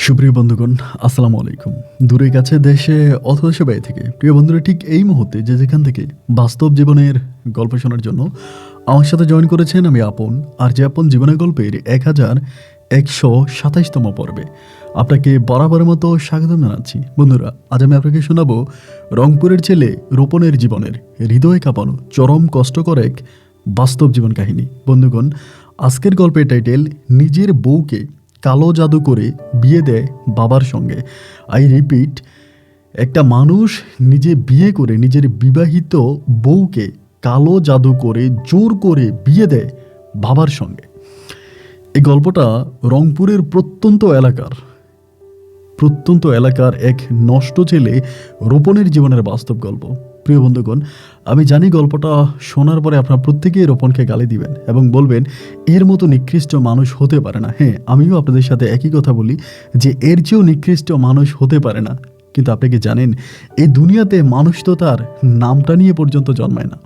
সুপ্রিয় বন্ধুগণ, আসসালামু আলাইকুম। দূরে কাছে দেশে অথবা দেশে বাইরে থেকে প্রিয় বন্ধুরা ঠিক এই মুহূর্তে যে যেখান থেকে বাস্তব জীবনের গল্প শোনার জন্য আমার সাথে জয়েন করেছেন আমি আপন। আর যে আপন জীবনের গল্পের 1127তম পর্বে আপনাকে বরাবরের মতো স্বাগতম জানাচ্ছি। বন্ধুরা, আজ আমি আপনাকে শোনাবো রংপুরের ছেলে রোপনের জীবনের হৃদয় কাঁপানো চরম কষ্টকর এক বাস্তব জীবন কাহিনী। বন্ধুগণ, আজকের গল্পের টাইটেল নিজের বউকে কালো জাদু করে বিয়ে দেয় বাবার সঙ্গে। আই রিপিট, একটা মানুষ নিজে বিয়ে করে নিজের বিবাহিত বউকে কালো জাদু করে জোর করে বিয়ে দেয় বাবার সঙ্গে। এই গল্পটা রংপুরের প্রত্যন্ত এলাকার এক নষ্ট ছেলে রোপনের জীবনের বাস্তব গল্প। প্রিয় বন্ধুগণ, আমি জানি গল্পটা শোনার পরে আপনারা প্রত্যেকেই রোপনকে গালি দিবেন এবং বলবেন এর মতো নিকৃষ্ট মানুষ হতে পারে না। হ্যাঁ, আমিও আপনাদের সাথে একই কথা বলি যে এর চেয়েও নিকৃষ্ট মানুষ হতে পারে না। কিন্তু আপনি কি জানেন, এই দুনিয়াতে মানুষ তো তার নামটা নিয়ে পর্যন্ত জন্মায় না।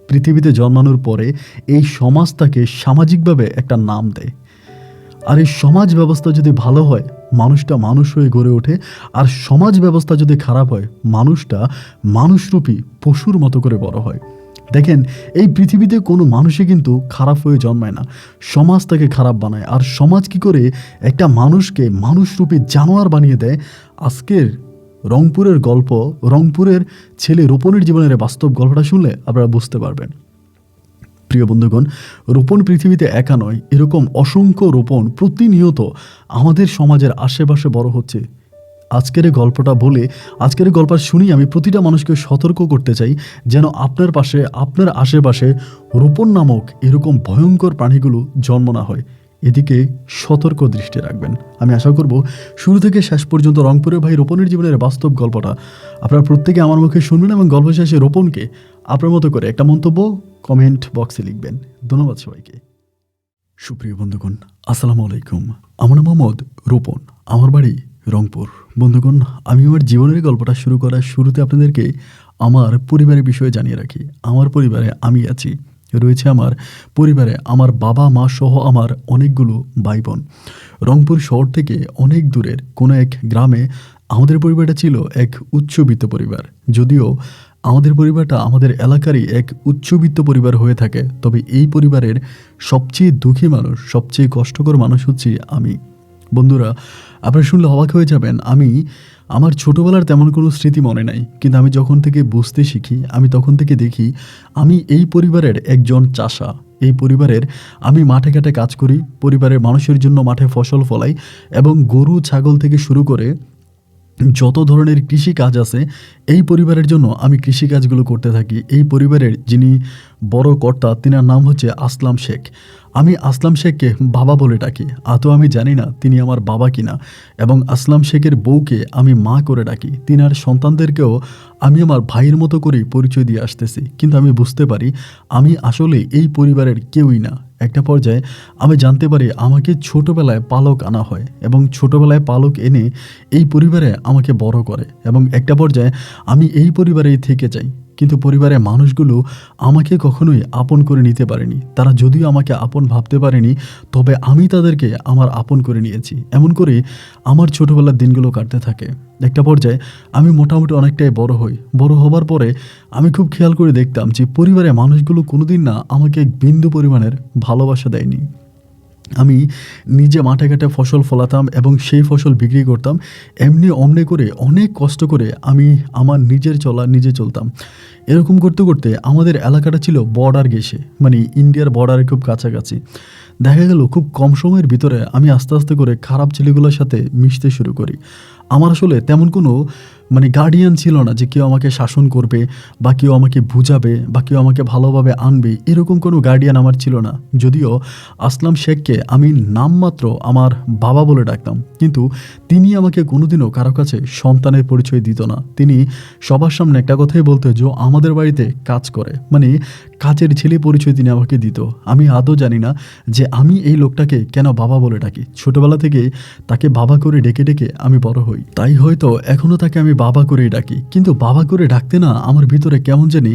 পৃথিবীতে জন্মানোর পরে এই সমাজ তাকে সামাজিকভাবে একটা নাম দেয়। আর এই সমাজ ব্যবস্থা যদি ভালো হয়, মানুষটা মানুষ হয়ে গড়ে ওঠে। আর সমাজ ব্যবস্থা যদি খারাপ হয়, মানুষটা মানুষরূপী পশুর মতো করে বড় হয়। দেখেন, এই পৃথিবীতে কোনো মানুষই কিন্তু খারাপ হয়ে জন্মায় না, সমাজ তাকে খারাপ বানায়। আর সমাজ কি করে একটা মানুষকে মানুষরূপী জানোয়ার বানিয়ে দেয়। আজকের রংপুরের গল্প, রংপুরের ছেলে রোপনের জীবনের বাস্তব গল্পটা শুনলে আপনারা বুঝতে পারবেন। প্রিয় বন্ধুগণ, রোপণ পৃথিবীতে একা নয়, এরকম অসংখ্য রোপণ প্রতিনিয়ত আমাদের সমাজের আশেপাশে বড় হচ্ছে। আজকের এই গল্পটা বলে, আজকের এই গল্প শুনি আমি প্রতিটা মানুষকে সতর্ক করতে চাই যেন আপনার পাশে, আপনার আশেপাশে রোপণ নামক এরকম ভয়ঙ্কর প্রাণীগুলো জন্ম না হয়। এদিকে সতর্ক দৃষ্টি রাখবেন। আমি আশা করব শুরু থেকে শেষ পর্যন্ত রংপুরের ভাই রোপনের জীবনের বাস্তব গল্পটা আপনারা প্রত্যেকে আমার মুখে শুনবেন এবং গল্প শেষে রোপনকে আপনার মতো করে একটা মন্তব্য কমেন্ট বক্সে লিখবেন। ধন্যবাদ সবাইকে। সুপ্রিয় বন্ধুগণ, আসসালামু আলাইকুম। আমার নাম মোহাম্মদ রোপন, আমার বাড়ি রংপুর। বন্ধুগণ, আমি আমার জীবনের গল্পটা শুরু করার শুরুতে আপনাদেরকে আমার পরিবারের বিষয়ে জানিয়ে রাখি। আমার পরিবারে আমি আছি, রয়েছে আমার পরিবারে আমার বাবা মা সহ আমার অনেকগুলো ভাই বোন। রংপুর শহর থেকে অনেক দূরের কোনো এক গ্রামে আমাদের পরিবারটা ছিল এক উচ্চবিত্ত পরিবার। যদিও আমাদের পরিবারটা আমাদের এলাকারই এক উচ্চবিত্ত পরিবার হয়ে থাকে, তবে এই পরিবারের সবচেয়ে দুঃখী মানুষ, সবচেয়ে কষ্টকর মানুষ হচ্ছে আমি। বন্ধুরা, আপনারা শুনলে অবাক হয়ে যাবেন, আমার ছোটোবেলার তেমন কোনো স্মৃতি মনে নাই, কিন্তু আমি যখন থেকে বুঝতে শিখি, আমি তখন থেকে দেখি আমি এই পরিবারের একজন চাষা। এই পরিবারের আমি মাঠে ঘাটে কাজ করি, পরিবারের মানুষের জন্য মাঠে ফসল ফলাই এবং গরু ছাগল থেকে শুরু করে যত ধরনের কৃষি কাজ আছে এই পরিবারের জন্য আমি কৃষি কাজগুলো করতে থাকি। এই পরিবারের যিনি বড় কর্তা, তিনার নাম হচ্ছে আসলাম শেখ। আমি আসলাম শেখকে বাবা বলে ডাকি, আদৌ আমি জানি না তিনি আমার বাবা কিনা। এবং আসলাম শেখের বউকে আমি মা করে ডাকি। তিনার সন্তানদেরকেও আমি আমার ভাইয়ের মতো করেই পরিচয় দিয়ে আসতেছি। কিন্তু আমি বুঝতে পারি আমি আসলে এই পরিবারের কেউই না। একটা পর্যায়ে আমি জানতে পারি আমাকে ছোটোবেলায় পালক আনা হয় এবং ছোটোবেলায় পালক এনে এই পরিবারে আমাকে বড় করে এবং একটা পর্যায়ে আমি এই পরিবারেই থেকে যাই। কিন্তু পরিবারের মানুষগুলো আমাকে কখনোই আপন করে নিতে পারেনি। তারা যদিও আমাকে আপন ভাবতে পারেনি, তবে আমি তাদেরকে আমার আপন করে নিয়েছি। এমন করে আমার ছোটোবেলার দিনগুলো কাটতে থাকে। একটা পর্যায়ে আমি মোটামুটি অনেকটাই বড় হই। বড় হবার পরে আমি খুব খেয়াল করে দেখতাম যে পরিবারের মানুষগুলো কোনোদিন না আমাকে বিন্দু পরিমাণের ভালোবাসা দেয়নি। আমি নিজে মাঠে ঘাটে ফসল ফলাতাম এবং সেই ফসল বিক্রি করতাম। এমনি অমনি করে অনেক কষ্ট করে আমি আমার নিজের চলা নিজে চলতাম। এরকম করতে করতে আমাদের এলাকাটা ছিল বর্ডার ঘেঁষে, মানে ইন্ডিয়ার বর্ডারের খুব কাছাকাছি। দেখা গেল খুব কম সময়ের ভিতরে আমি আস্তে আস্তে করে খারাপ ছেলেগুলোর সাথে মিশতে শুরু করি। আমার আসলে তেমন কোনো গার্ডিয়ান ছিল না যে কেউ আমাকে শাসন করবে বা কেউ আমাকে বুঝাবে বা কেউ আমাকে ভালোভাবে আনবে, এরকম কোনো গার্ডিয়ান আমার ছিল না। যদিও আসলাম শেখকে আমি নামমাত্র আমার বাবা বলে ডাকতাম, কিন্তু তিনি আমাকে কোনোদিনও কারো কাছে সন্তানের পরিচয় দিত না। তিনি সবার সামনে একটা কথাই বলতো যে আমাদের বাড়িতে কাজ করে, মানে কাজের ছেলে পরিচয় তিনি আমাকে দিত। আমি আদৌ জানি না যে আমি এই লোকটাকে কেন বাবা বলে ডাকি। ছোটোবেলা থেকে তাকে বাবা করে ডেকে ডেকে আমি বড় হই, তাই হয়তো এখনও তাকে আমি বাবা করেই ডাকি, কিন্তু বাবা করে ডাকতে না আমার ভিতরে কেমন জানি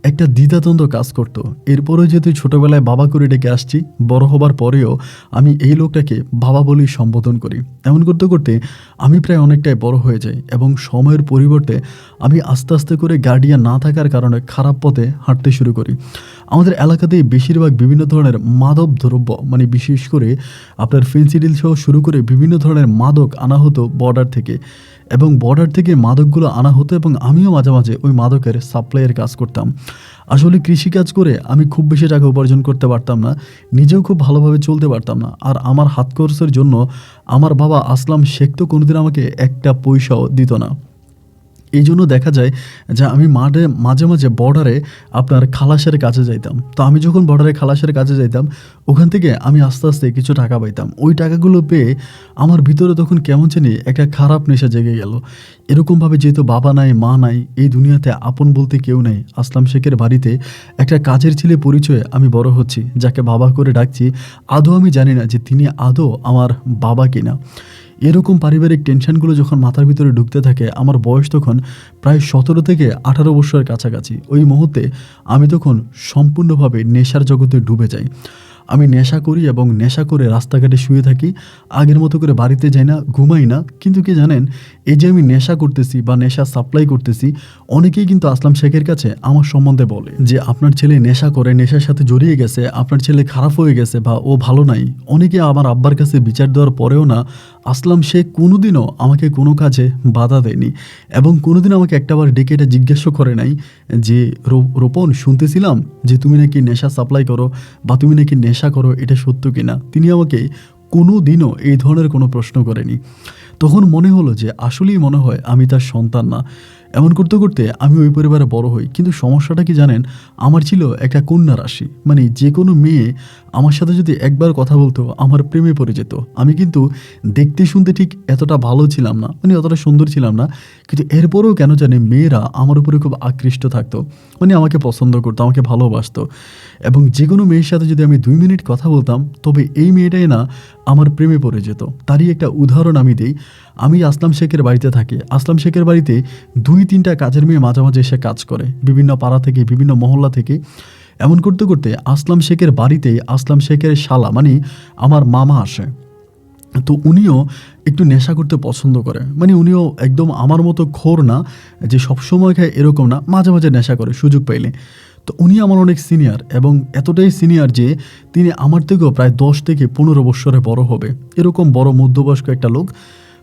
একটা দ্বিধাদ্বন্দ্ব কাজ করতো। এরপরেও যেহেতু ছোটবেলায় বাবা করে ডেকে আসছি, বড় হবার পরেও আমি এই লোকটাকে বাবা বলেই সম্বোধন করি। এমন করতে করতে আমি প্রায় অনেকটাই বড় হয়ে যাই এবং সময়ের পরিবর্তে আমি আস্তে আস্তে করে গার্ডিয়ান না থাকার কারণে খারাপ পথে হাঁটতে শুরু করি। আমাদের এলাকাতেই বেশিরভাগ বিভিন্ন ধরনের মাদক দ্রব্য, মানে বিশেষ করে আপনার ফেন্সিডিল সহ শুরু করে বিভিন্ন ধরনের মাদক আনা হতো বর্ডার থেকে, এবং বর্ডার থেকে মাদকগুলো আনা হতো এবং আমিও মাঝে মাঝে ওই মাদকের সাপ্লাইয়ের কাজ করতাম। আসলে কৃষিকাজ করে আমি খুব বেশি টাকা উপার্জন করতে পারতাম না, নিজেও খুব ভালোভাবে চলতে পারতাম না। আর আমার হাত খরচের জন্য আমার বাবা আসলাম শেখ তো কোনোদিন আমাকে একটা পয়সাও দিত না। এই জন্য দেখা যায় যে আমি মাঝে মাঝে বর্ডারে আপনার খালাসের কাছে যাইতাম। তো আমি যখন বর্ডারে খালাসের কাছে যাইতাম, ওখান থেকে আমি আস্তে আস্তে কিছু টাকা পাইতাম। ওই টাকাগুলো পেয়ে আমার ভিতরে তখন কেমন জানি একটা খারাপ নেশা জেগে গেল। এরকমভাবে যেহেতু বাবা নাই, মা নাই, এই দুনিয়াতে আপন বলতে কেউ নেই, আসলাম শেখের বাড়িতে একটা কাজের ছেলে পরিচয়ে আমি বড় হচ্ছি, যাকে বাবা করে ডাকছি। আদৌ আমি জানি না যে তিনি আদৌ আমার বাবা কিনা। এরকম পারিবারিক টেনশনগুলো যখন মাথার ভিতরে ঢুকতে থাকে, আমার বয়স তখন প্রায় 17 থেকে 18 বছরের কাছাকাছি। ওই মুহূর্তে আমি তখন সম্পূর্ণভাবে নেশার জগতে ডুবে যাই। আমি নেশা করি এবং নেশা করে রাস্তাঘাটে শুয়ে থাকি, আগের মতো করে বাড়িতে যাই না, ঘুমাই না। কিন্তু কি জানেন, এই যে আমি নেশা করতেছি বা নেশা সাপ্লাই করতেছি, অনেকেই কিন্তু আসলাম শেখের কাছে আমার সম্বন্ধে বলে যে আপনার ছেলে নেশা করে, নেশার সাথে জড়িয়ে গেছে, আপনার ছেলে খারাপ হয়ে গেছে বা ও ভালো নাই। অনেকে আমার আব্বার কাছে বিচার দেওয়ার পরেও না আসলাম শেখ কোনোদিনও আমাকে কোনো কাজে বাধা দেয়নি এবং কোনোদিন আমাকে একটাবার ডেকে এটা জিজ্ঞাসা করে নাই যে রোপণ, শুনতেছিলাম যে তুমি নাকি নেশা সাপ্লাই করো বা তুমি নাকি নেশা করো, এটা সত্য কিনা। তিনি আমাকে কোনো দিনও এই ধরনের কোনো প্রশ্ন করেনি। তখন মনে হলো যে আসলেই মনে হয় আমি তার সন্তান না। এমন করতে করতে আমি ওই পরিবারে বড় হই। কিন্তু সমস্যাটা কি জানেন, আমার ছিল একটা কন্যা রাশি, মানে যে কোনো মেয়ে আমার সাথে যদি একবার কথা বলতো আমার প্রেমে পড়ে যেত। আমি কিন্তু দেখতে শুনতে ঠিক এতটা ভালো ছিলাম না, মানে অতটা সুন্দর ছিলাম না, কিন্তু এরপরেও কেন জানি মেয়েরা আমার উপরে খুব আকৃষ্ট থাকতো, মানে আমাকে পছন্দ করতো, আমাকে ভালোবাসতো। এবং যে কোনো মেয়ের সাথে যদি আমি 2 মিনিট কথা বলতাম, তবে এই মেয়েটাই না আমার প্রেমে পড়ে যেত। তারই একটা উদাহরণ আমি দিই। আমি আসলাম শেখের বাড়িতে থাকি। আসলাম শেখের বাড়িতে 2-3টা কাজের মেয়ে মাঝে মাঝে এসে কাজ করে, বিভিন্ন পাড়া থেকে, বিভিন্ন মহল্লা থেকে। এমন করতে করতে আসলাম শেখের বাড়িতে আসলাম শেখের শালা, মানে আমার মামা আসে। তো উনিও একটু নেশা করতে পছন্দ করে, মানে উনিও একদম আমার মতো খোর না যে সবসময় খায়, এরকম না, মাঝে মাঝে নেশা করে সুযোগ পাইলে। তো উনি আমার অনেক সিনিয়র এবং এতটাই সিনিয়র যে তিনি আমার থেকেও প্রায় 10 থেকে 15 বছরে বড় হবে, এরকম বড় মধ্যবয়স্ক একটা লোক।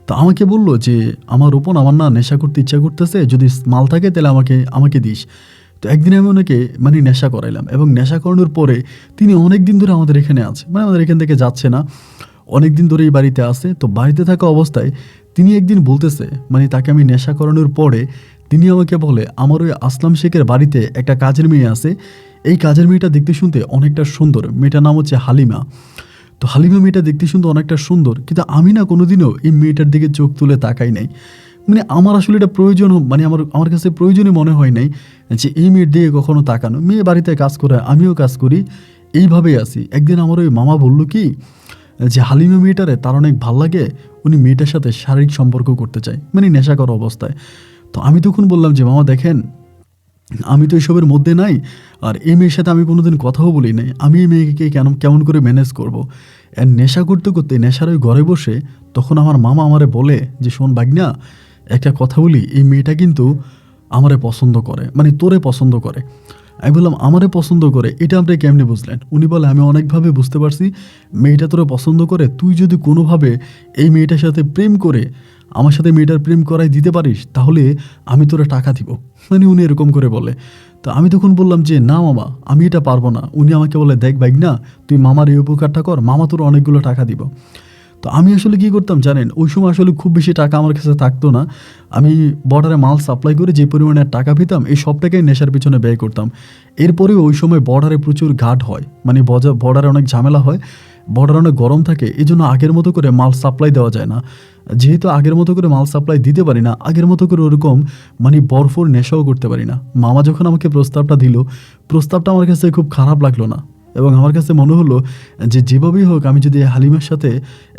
তো আমাকে বলল যে আমার রোপণ, আমার না নেশা করতে ইচ্ছা করতেছে, যদি মাল থাকে তাহলে আমাকে দিস। তো একদিন আমি ওনাকে মানে নেশা করাইলাম এবং নেশা করানোর পরে তিনি অনেক দিন ধরে আমাদের এখানে আছে, মানে আমাদের এখান থেকে যাচ্ছে না, অনেক দিন ধরে এই বাড়িতে আসে। তো বাড়িতে থাকা অবস্থায় তিনি একদিন বলতেছে, মানে তাকে আমি নেশা করানোর পরে তিনি আমাকে বলে, আমার ওই আসলাম শেখের বাড়িতে একটা কাজের মেয়ে আছে, এই কাজের মেয়েটা দেখতে শুনতে অনেকটা সুন্দর, মেয়েটার নাম হচ্ছে হালিমা। তো হালিমা মেয়েটা দেখতে শুনতে অনেকটা সুন্দর, কিন্তু আমি না কোনোদিনও এই মেয়েটার দিকে চোখ তুলে তাকাই নাই। মানে আমার আসলে এটা প্রয়োজন, মানে আমার কাছে প্রয়োজনই মনে হয় নাই যে এই মেয়ের দিকে কখনো তাকানো। মেয়ে বাড়িতে কাজ করে, আমিও কাজ করি, এইভাবেই আছি। একদিন আমার ওই মামা বলল কি যে হালিমা মেয়েটারে তার অনেক ভাল লাগে, উনি মেয়েটার সাথে শারীরিক সম্পর্ক করতে চায়, মানে নেশা করা অবস্থায়। তো আমি তখন বললাম যে মামা দেখেন, আমি তো এসবের মধ্যে নাই, আর এই মেয়ের সাথে আমি কোনোদিন কথাও বলি নাই, আমি এই মেয়েকে কেমন করে ম্যানেজ করব। আর নেশা করতে করতে নেশার ওই ঘরে বসে তখন আমার মামা আমারে বলে যে শোন বাগনা, একটা কথা বলি, এই মেয়েটা কিন্তু আমারে পছন্দ করে, মানে তোরে পছন্দ করে। আমি বললাম আমারে পছন্দ করে, এটা আপনি কেমনি বুঝলেন? উনি বলে আমি অনেকভাবে বুঝতে পারছি, মেয়েটা তোরে পছন্দ করে, তুই যদি কোনোভাবে এই মেয়েটার সাথে প্রেম করে আমার সাথে মেয়েটার প্রেম করাই দিতে পারিস, তাহলে আমি তোরে টাকা দিব, মানে উনি এরকম করে বলে। তো আমি তখন বললাম যে না মামা, আমি এটা পারবো না। উনি আমাকে বলে দেখ ভাই না, তুই মামার এই উপকারটা কর, মামা তোর অনেকগুলো টাকা দিব। তো আমি আসলে কী করতাম জানেন, ওই সময় আসলে খুব বেশি টাকা আমার কাছে থাকতো না। আমি বর্ডারে মাল সাপ্লাই করে যে পরিমাণে টাকা পেতাম, এই সব টাকাই নেশার পিছনে ব্যয় করতাম। এরপরেও ওই সময় বর্ডারে প্রচুর ঘাট হয়, মানে বর্ডারে অনেক ঝামেলা হয়, বর্ডার অনেক গরম থাকে, এই জন্য আগের মতো করে মাল সাপ্লাই দেওয়া যায় না। যেহেতু আগের মতো করে মাল সাপ্লাই দিতে পারি না, আগের মতো করে ওরকম মানে বরফর নেশাও করতে পারি না। মামা যখন আমাকে প্রস্তাবটা দিল, প্রস্তাবটা আমার কাছে খুব খারাপ লাগলো না, এবং আমার কাছে মনে হলো যে যেভাবেই হোক আমি যদি হালিমার সাথে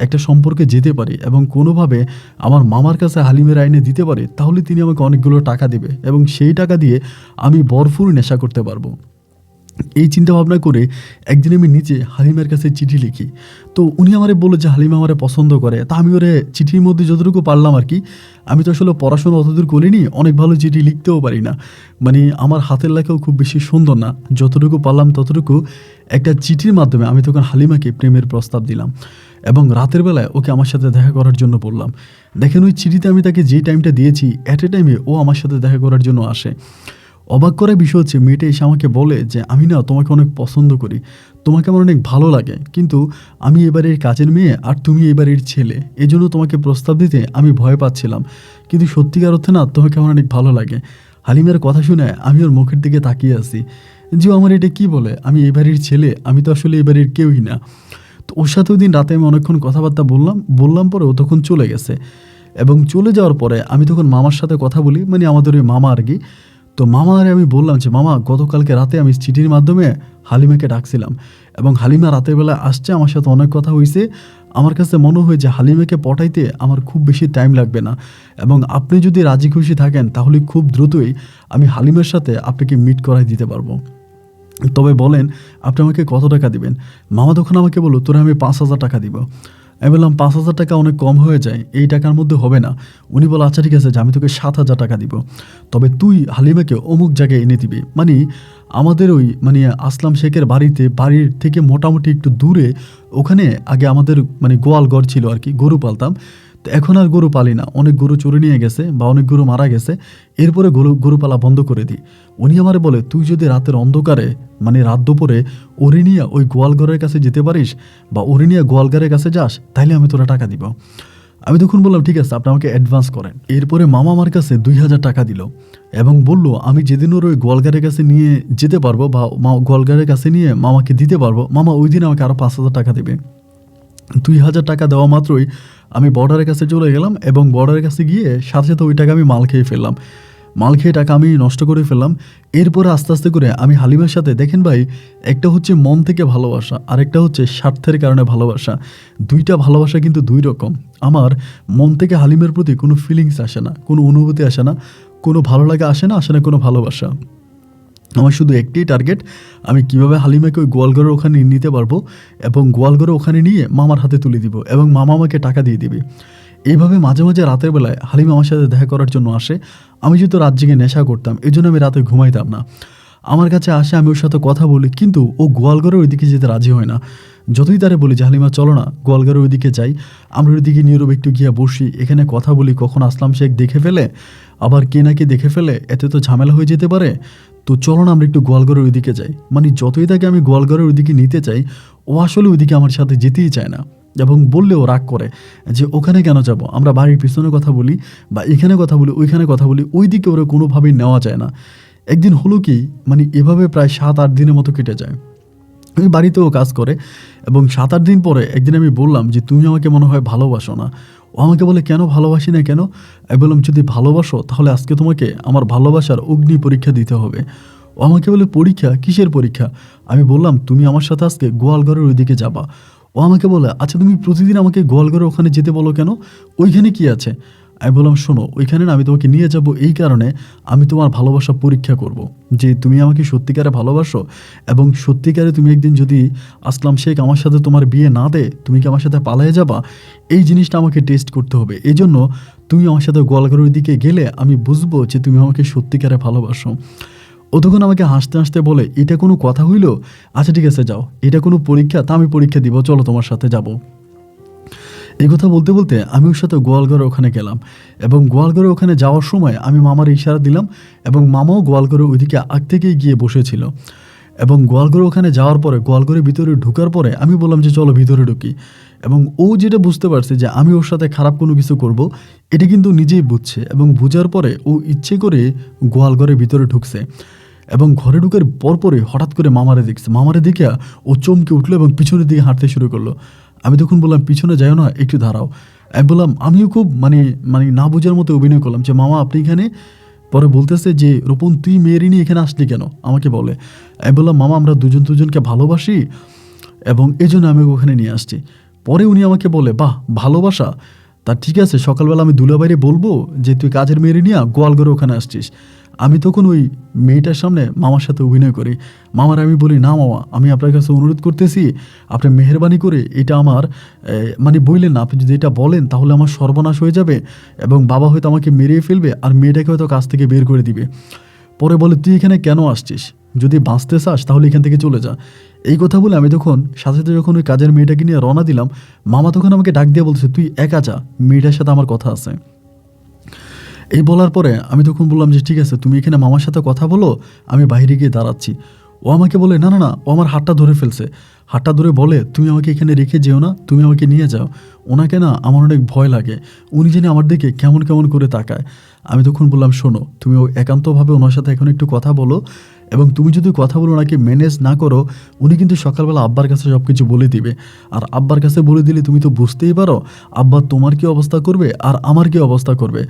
একটা সম্পর্কে যেতে পারি এবং কোনোভাবে আমার মামার কাছে হালিমের আইনে দিতে পারি, তাহলে তিনি আমাকে অনেকগুলো টাকা দেবে এবং সেই টাকা দিয়ে আমি ভরপুর নেশা করতে পারবো। এই চিন্তা ভাবনা করে একদিন আমি নিজে হালিমার কাছে চিঠি লিখি। তো উনি আমারে বললো যে হালিমা আমারে পছন্দ করে। তা আমি ওরে চিঠির মধ্যে যতটুকু পারলাম আর কি, আমি তো আসলে পড়াশোনা অতদূর করিনি, অনেক ভালো চিঠি লিখতেও পারি না, মানে আমার হাতের লেখাও খুব বেশি সুন্দর না। যতটুকু পারলাম ততটুকু একটা চিঠির মাধ্যমে আমি তখন হালিমাকে প্রেমের প্রস্তাব দিলাম এবং রাতের বেলায় ওকে আমার সাথে দেখা করার জন্য বললাম। দেখেন ওই চিঠিতে আমি তাকে যে টাইমটা দিয়েছি, অ্যাট এ টাইমে ও আমার সাথে দেখা করার জন্য আসে। অবাক করার বিষয় হচ্ছে মেয়েটা এসে আমাকে বলে যে আমি না তোমাকে অনেক পছন্দ করি, তোমাকে আমার অনেক ভালো লাগে, কিন্তু আমি এবারের কাজের মেয়ে আর তুমি এবারের ছেলে, এই জন্য তোমাকে প্রস্তাব দিতে আমি ভয় পাচ্ছিলাম, কিন্তু সত্যিকার অর্থে না তোমাকে আমার অনেক ভালো লাগে। হালিমার কথা শুনে আমি ওর মুখের দিকে তাকিয়ে আছি যে ও আমার এটা কী বলে, আমি এবারের ছেলে, আমি তো আসলে এবারের কেউই না। তো ওর সাথে ওই দিন রাতে আমি অনেকক্ষণ কথাবার্তা বললাম পরে ও তখন চলে গেছে। এবং চলে যাওয়ার পরে আমি তখন মামার সাথে কথা বলি, মানে আমাদের ওই মামা আর কি। তো মামারে আমি বললাম যে মামা, গতকালকে রাতে আমি চিঠির মাধ্যমে হালিমাকে ডাকছিলাম এবং হালিমা রাতের বেলা আসছে, আমার সাথে অনেক কথা হয়েছে। আমার কাছে মনে হয় যে হালিমাকে পটাইতে আমার খুব বেশি টাইম লাগবে না এবং আপনি যদি রাজি খুশি থাকেন তাহলে খুব দ্রুতই আমি হালিমার সাথে আপনাকে মিট করাই দিতে পারবো। তবে বলেন আপনি আমাকে কত টাকা দিবেন? মামা তখন আমাকে বলল, তোরা আমি 5,000 টাকা দিব। আমি বললাম 5,000 টাকা অনেক কম হয়ে যায়, এই টাকার মধ্যে হবে না। উনি বলে আচ্ছা ঠিক আছে, যে আমি তোকে 7,000 টাকা দিব, তবে তুই হালিমাকে অমুক জায়গায় এনে দিবি। মানে আমাদের ওই মানে আসলাম শেখের বাড়ির থেকে মোটামুটি একটু দূরে, ওখানে আগে আমাদের মানে গোয়াল ঘর ছিল আর কি, গরু পালতাম। তো এখন আর গরু পালি না, অনেক গরু চুরি নিয়ে গেছে বা অনেক গরু মারা গেছে, এরপরে গরু পালা বন্ধ করে দিই। উনি আমারে বলে তুই যদি রাতের অন্ধকারে মানে রাত দুপুরে ওরে নিয়ে ওই গোয়ালঘরের কাছে যেতে পারিস বা ওরে নিয়ে গোয়ালঘরের কাছে যাস, তাইলে আমি তোরা টাকা দিব। আমি তখন বললাম ঠিক আছে, আপনি আমাকে অ্যাডভান্স করেন। এরপরে মামা আমার কাছে 2,000 টাকা দিল এবং বলল আমি যেদিন ওর ওই গোয়ালঘরের কাছে নিয়ে যেতে পারবো বা গোয়ালঘরের কাছে নিয়ে মামাকে দিতে পারবো, মামা ওই দিন আমাকে আরও 5,000 টাকা দেবে। 2,000 টাকা দেওয়া মাত্রই আমি বর্ডারের কাছে চলে গেলাম এবং বর্ডারের কাছে গিয়ে সাথে সাথে ওই টাকা আমি মাল খেয়ে ফেললাম। মাল খেয়ে টাকা আমি নষ্ট করে ফেললাম। এরপরে আস্তে আস্তে করে আমি হালিমার সাথে, দেখেন ভাই, একটা হচ্ছে মন থেকে ভালোবাসা আর একটা হচ্ছে স্বার্থের কারণে ভালোবাসা। দুইটা ভালোবাসা কিন্তু দুই রকম। আমার মন থেকে হালিমের প্রতি কোনো ফিলিংস আসে না, কোনো অনুভূতি আসে না, কোনো ভালো লাগা আসে না কোনো ভালোবাসা। আমার শুধু একটাই টার্গেট, আমি কিভাবে হালিমাকে ওই গোয়ালঘরের ওখানে নিতে পারবো এবং গোয়ালঘরের ওখানে নিয়ে মামার হাতে তুলে দিব এবং মামা আমাকে টাকা দিয়ে দিবে। এইভাবে মাঝে মাঝে রাতের বেলায় হালিমা আমার সাথে দেখা করার জন্য আসে। আমি যেহেতু রাত জেগে নেশা করতাম, এই জন্য আমি রাতে ঘুমাইতাম না। আমার কাছে আসে, আমি ওর সাথে কথা বলি, কিন্তু ও গোয়ালঘরের ওইদিকে যেতে রাজি হয় না। যতই তারে বলি যে হালিমা চলো না গোয়ালঘরের ওইদিকে যাই, আমরা ওইদিকে নীরব একটু গিয়ে বসি, এখানে কথা বলি, কখন আসলাম শেখ দেখে ফেলে আবার কে নাকি দেখে ফেলে, এতে তো ঝামেলা হয়ে যেতে পারে, তো চলো না আমরা একটু গোয়ালঘরের ওইদিকে যাই। মানে যতই তাকে আমি গোয়ালঘরের ওইদিকে নিতে চাই, ও আসলে ওইদিকে আমার সাথে যেতেই চায় না এবং বললেও রাগ করে যে ওখানে কেন যাব, আমরা বাড়ির পিছনে কথা বলি বা এখানে কথা বলি, ওইখানে কথা বলি, ওই দিকে ওরা কোনোভাবেই নেওয়া যায় না। একদিন হলো কি, মানে এভাবে প্রায় 7-8 দিনের মতো কেটে যায়। আমি বাড়িতেও কাজ করে এবং 7-8 দিন পরে একদিন আমি বললাম যে তুমি আমাকে মনে হয় ভালোবাসো না। ও আমাকে বলে কেন ভালোবাসি না কেন? আমি বললাম যদি ভালোবাসো তাহলে আজকে তোমাকে আমার ভালোবাসার অগ্নি পরীক্ষা দিতে হবে। ও আমাকে বলে পরীক্ষা? কিসের পরীক্ষা? আমি বললাম তুমি আমার সাথে আজকে গোয়ালঘরের ওইদিকে যাবা। ও আমাকে বলে আচ্ছা তুমি প্রতিদিন আমাকে গোয়ালঘরের ওখানে যেতে বলো কেন, ওইখানে কি আছে? আমি বললাম শোনো, ওইখানে না আমি তোমাকে নিয়ে যাব এই কারণে আমি তোমার ভালোবাসা পরীক্ষা করব যে তুমি আমাকে সত্যিকারে ভালোবাসো এবং সত্যিকারে তুমি একদিন যদি আসলাম শেখ আমার সাথে তোমার বিয়ে না দে, তুমি কি আমার সাথে পালিয়ে যাবা? এই জিনিসটা আমাকে টেস্ট করতে হবে। এই জন্য তুমি আমার সাথে গোয়ালঘরের দিকে গেলে আমি বুঝবো যে তুমি আমাকে সত্যিকারে ভালোবাসো। ও তখন আমাকে হাসতে হাসতে বলে এটা কোনো কথা হইল? আচ্ছা ঠিক আছে যাও, এটা কোনো পরীক্ষা? তা আমি পরীক্ষা দিব, চলো তোমার সাথে যাব। এই কথা বলতে বলতে আমি ওর সাথে গোয়ালঘরের ওখানে গেলাম এবং গোয়ালঘরের ওখানে যাওয়ার সময় আমি মামার ইশারা দিলাম এবং মামাও গোয়ালঘরের ওইদিকে আগ থেকেই গিয়ে বসেছিল। এবং গোয়ালঘরের ওখানে যাওয়ার পরে, গোয়ালঘরের ভিতরে ঢোকার পরে আমি বললাম যে চলো ভিতরে ঢুকি। এবং ও যেটা বুঝতে পারছে যে আমি ওর সাথে খারাপ কোনো কিছু করব, এটা কিন্তু নিজেই বুঝছে এবং বুঝার পরে ও ইচ্ছে করে গোয়ালঘরের ভিতরে ঢুকছে এবং ঘরে ঢুকার পরপরই হঠাৎ করে মামারে দেখছে। মামারে দেখে ও চমকে উঠলো এবং পিছনের দিকে হাঁটতে শুরু করলো। আমি তখন বললাম পিছনে যাও না, একটু দাঁড়াও। আমি বললাম, আমিও খুব মানে মানে না বোঝার মতো অভিনয় করলাম যে মামা আপনি এখানে, পরে বলতেছে যে রোপণ তুই মেয়েরই নিয়ে এখানে আসলি কেন, আমাকে বলে। আমি বললাম মামা আমরা দুজন দুজনকে ভালোবাসি এবং এই জন্য আমি ওখানে নিয়ে আসছি। পরে উনি আমাকে বলে বাহ ভালোবাসা, তা ঠিক আছে সকালবেলা আমি দুলাভাইরে বলবো যে তুই কাজের মেয়েরে নিয়ে গোয়ালঘরে ওখানে আসছিস। আমি তখন ওই মেয়েটার সামনে মামার সাথে অভিনয় করি। মামার আমি বলি না মামা আমি আপনার কাছে অনুরোধ করতেছি, আপনি মেহেরবানি করে এটা আমার মানে বললেন না, আপনি যদি এটা বলেন তাহলে আমার সর্বনাশ হয়ে যাবে এবং বাবা হয়তো আমাকে মেরেই ফেলবে আর মেয়েটাকে হয়তো কাজ থেকে বের করে দিবে। পরে বলে তুই এখানে কেন আসছিস, যদি বাঁচতে চাস তাহলে এখান থেকে চলে যা। এই কথা বলে আমি তখন সাথে সাথে যখন ওই কাজের মেয়েটাকে নিয়ে রওনা দিলাম, মামা তখন আমাকে ডাক দিয়ে বলছে তুই একা যা, মেয়েটার সাথে আমার কথা আছে। এই বলার পরে আমি তখন বললাম যে ঠিক আছে তুমি এখানে মামার সাথে কথা বলো, আমি বাইরে গিয়ে দাঁড়াচ্ছি। ও আমাকে বলে না না না, ও আমার হাতটা ধরে ফেলছে, হাতটা ধরে বলে তুমি আমাকে এখানে রেখে যেও না, তুমি আমাকে নিয়ে যাও, ওনাকে না আমার অনেক ভয় লাগে, উনি জানি আমার দিকে কেমন কেমন করে তাকায়। আমি তখন বললাম শোনো তুমি একান্তভাবে ওনার সাথে এখন একটু কথা বলো, এবং তুমি যদি কথা বলো ওনাকে ম্যানেজ না করো, উনি কিন্তু সকালবেলা আব্বার কাছে সব কিছু বলে দিবে, আর আব্বার কাছে বলে দিলে তুমি তো বুঝতেই পারো আব্বা তোমার কী অবস্থা করবে আর আমার কী অবস্থা করবে,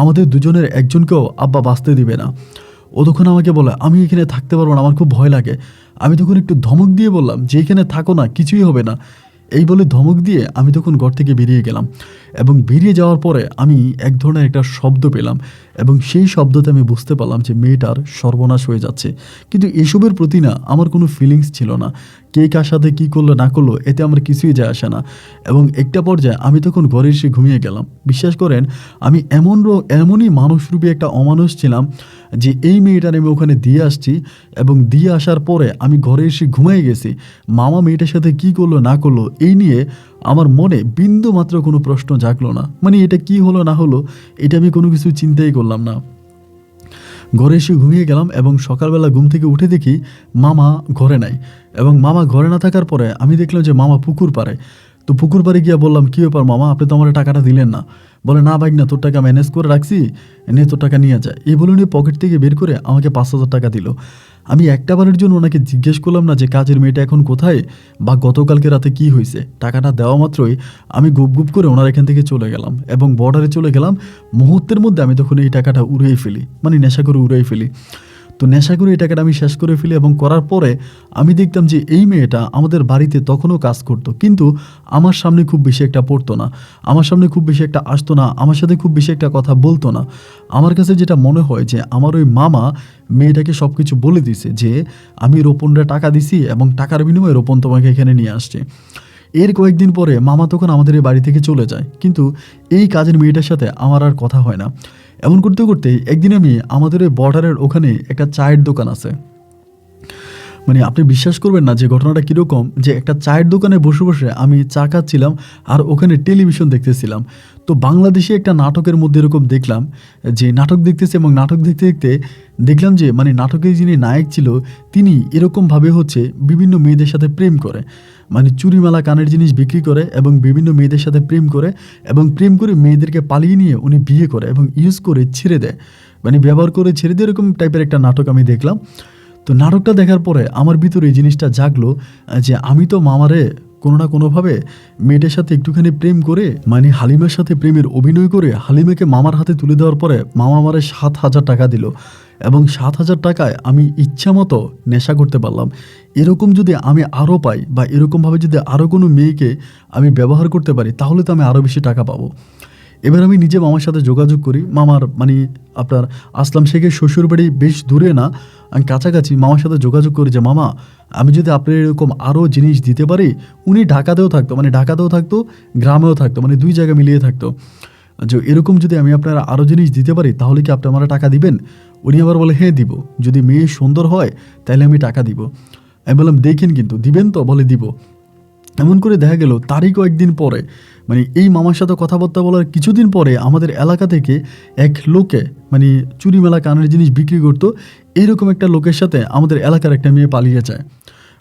আমাদের দুজনের একজনকেও আব্বা বাঁচতে দিবে না। ও তখন আমাকে বলে আমি এখানে থাকতে পারবো না, আমার খুব ভয় লাগে। আমি তখন একটু ধমক দিয়ে বললাম যে এখানে থাকো না, কিছুই হবে না। এই বলে ধমক দিয়ে আমি তখন ঘর থেকে বেরিয়ে গেলাম, এবং বেরিয়ে যাওয়ার পরে আমি এক ধরনের একটা শব্দ পেলাম, এবং সেই শব্দতে আমি বুঝতে পারলাম যে মেয়েটার সর্বনাশ হয়ে যাচ্ছে। কিন্তু এসবের প্রতি না আমার কোনো ফিলিংস ছিল না, কে কার সাথে কী করলো না করলো এতে আমার কিছুই যায় আসে না। এবং একটা পর্যায়ে আমি তখন ঘরে এসে ঘুমিয়ে গেলাম। বিশ্বাস করেন আমি এমনই মানুষরূপী একটা অমানুষ ছিলাম যে এই মেয়েটার আমি ওখানে দিয়ে আসছি, এবং দিয়ে আসার পরে আমি ঘরে এসে ঘুমিয়ে গেছি। মামা মেয়েটার সাথে কী করলো না করলো এই নিয়ে আমার মনে বিন্দু মাত্র কোনো প্রশ্ন জাগলো না। মানে এটা কি হলো না হলো এটা আমি কোনো কিছু চিন্তাই করলাম না। ঘরে এসে ঘুমিয়ে গেলাম, এবং সকালবেলা ঘুম থেকে উঠে দেখি মামা ঘরে নাই। এবং মামা ঘরে না থাকার পরে আমি দেখলাম যে মামা পুকুর পাড়ে। তো পুকুর পাড়ে গিয়ে বললাম কী ব্যাপার মামা, আপনি তো আমার টাকাটা দিলেন না। বলে না ভাই না, তোর টাকা ম্যানেজ করে রাখছি, নিয়ে তোর টাকা নিয়ে যায়। এই বলে উনি পকেট থেকে বের করে আমাকে 5,000 টাকা দিল। আমি একটা বারের জন্য ওনাকে জিজ্ঞেস করলাম না যে কাজের মেয়েটা এখন কোথায় বা গতকালকে রাতে কি হয়েছে। টাকাটা দেওয়া মাত্রই আমি গুপ গুপ করে ওনার এখান থেকে চলে গেলাম এবং বর্ডারে চলে গেলাম। মুহূর্তের মধ্যে আমি তখন এই টাকাটা উড়িয়ে ফেলি, মানে নেশা করে উড়িয়ে ফেলি। তো নেশা করে এই টাকাটা আমি শেষ করে ফেলি, এবং করার পরে আমি দেখতাম যে এই মেয়েটা আমাদের বাড়িতে তখনও কাজ করতো, কিন্তু আমার সামনে খুব বেশি একটা পড়তো না, আমার সামনে খুব বেশি একটা আসতো না, আমার সাথে খুব বেশি একটা কথা বলতো না। আমার কাছে যেটা মনে হয় যে আমার ওই মামা মেয়েটাকে সব কিছু বলে দিছে যে আমি রোপণরা টাকা দিছি এবং টাকার বিনিময়ে রোপণ তোমাকে এখানে নিয়ে আসছে। এর কয়েকদিন পরে মামা তখন আমাদের এই বাড়ি থেকে চলে যায়, কিন্তু এই কাজের মেয়েটার সাথে আমার আর কথা হয় না। এমন করতে করতে একদিন আমি আমাদের ওই বর্ডারের ওখানে একটা চায়ের দোকান আছে, মানে আপনি বিশ্বাস করবেন না যে ঘটনাটা কীরকম, যে একটা চায়ের দোকানে বসে বসে আমি চা খাচ্ছিলাম আর ওখানে টেলিভিশন দেখতেছিলাম। তো বাংলাদেশে একটা নাটকের মধ্যে এরকম দেখলাম যে নাটক দেখতেছে, এবং নাটক দেখতে দেখতে দেখলাম যে মানে নাটকের যিনি নায়ক ছিল তিনি এরকমভাবে হচ্ছে বিভিন্ন মেয়েদের সাথে প্রেম করে, মানে চুরিমালা কানের জিনিস বিক্রি করে এবং বিভিন্ন মেয়েদের সাথে প্রেম করে, এবং প্রেম করে মেয়েদেরকে পালিয়ে নিয়ে উনি বিয়ে করে এবং ইউজ করে ছেড়ে দেয়, মানে ব্যবহার করে ছেড়ে দেয়, এরকম টাইপের একটা নাটক আমি দেখলাম। তো নাটকটা দেখার পরে আমার ভিতরে এই জিনিসটা জাগলো যে আমি তো মামারে কোনো না কোনোভাবে মেয়েটার সাথে একটুখানি প্রেম করে, মানে হালিমার সাথে প্রেমের অভিনয় করে হালিমাকে মামার হাতে তুলে দেওয়ার পরে মামা আমারে 7,000 টাকা দিল, এবং 7,000 টাকায় আমি ইচ্ছা মতো নেশা করতে পারলাম। এরকম যদি আমি আরও পাই বা এরকমভাবে যদি আরও কোনো মেয়েকে আমি ব্যবহার করতে পারি তাহলে তো আমি আরও বেশি টাকা পাবো। এবার আমি নিজে মামার সাথে যোগাযোগ করি, মামার মানে আপনার আসলাম শেখের শ্বশুরবাড়ি বেশ দূরে না, আমি কাছাকাছি। মামার সাথে যোগাযোগ করি যে মামা আমি যদি আপনার এরকম আরও জিনিস দিতে পারি। উনি ঢাকাতেও থাকতো, মানে ঢাকাতেও থাকতো গ্রামেও থাকতো, মানে দুই জায়গা মিলিয়ে থাকতো। যে এরকম যদি আমি আপনারা আরও জিনিস দিতে পারি তাহলে কি আপনি আমার টাকা দিবেন? উনি আবার বলে হ্যাঁ দিব, যদি মেয়ে সুন্দর হয় তাহলে আমি টাকা দিব। আমি বললাম দেখেন কিন্তু দিবেন তো? বলে দিব। এমন করে দেখা গেল তারই কয়েকদিন পরে, মানে এই মামার সাথে কথাবার্তা বলার কিছুদিন পরে আমাদের এলাকা থেকে এক লোকে, মানে চুরিমেলা কানের জিনিস বিক্রি করতো, এইরকম একটা লোকের সাথে আমাদের এলাকার একটা মেয়ে পালিয়ে যায়।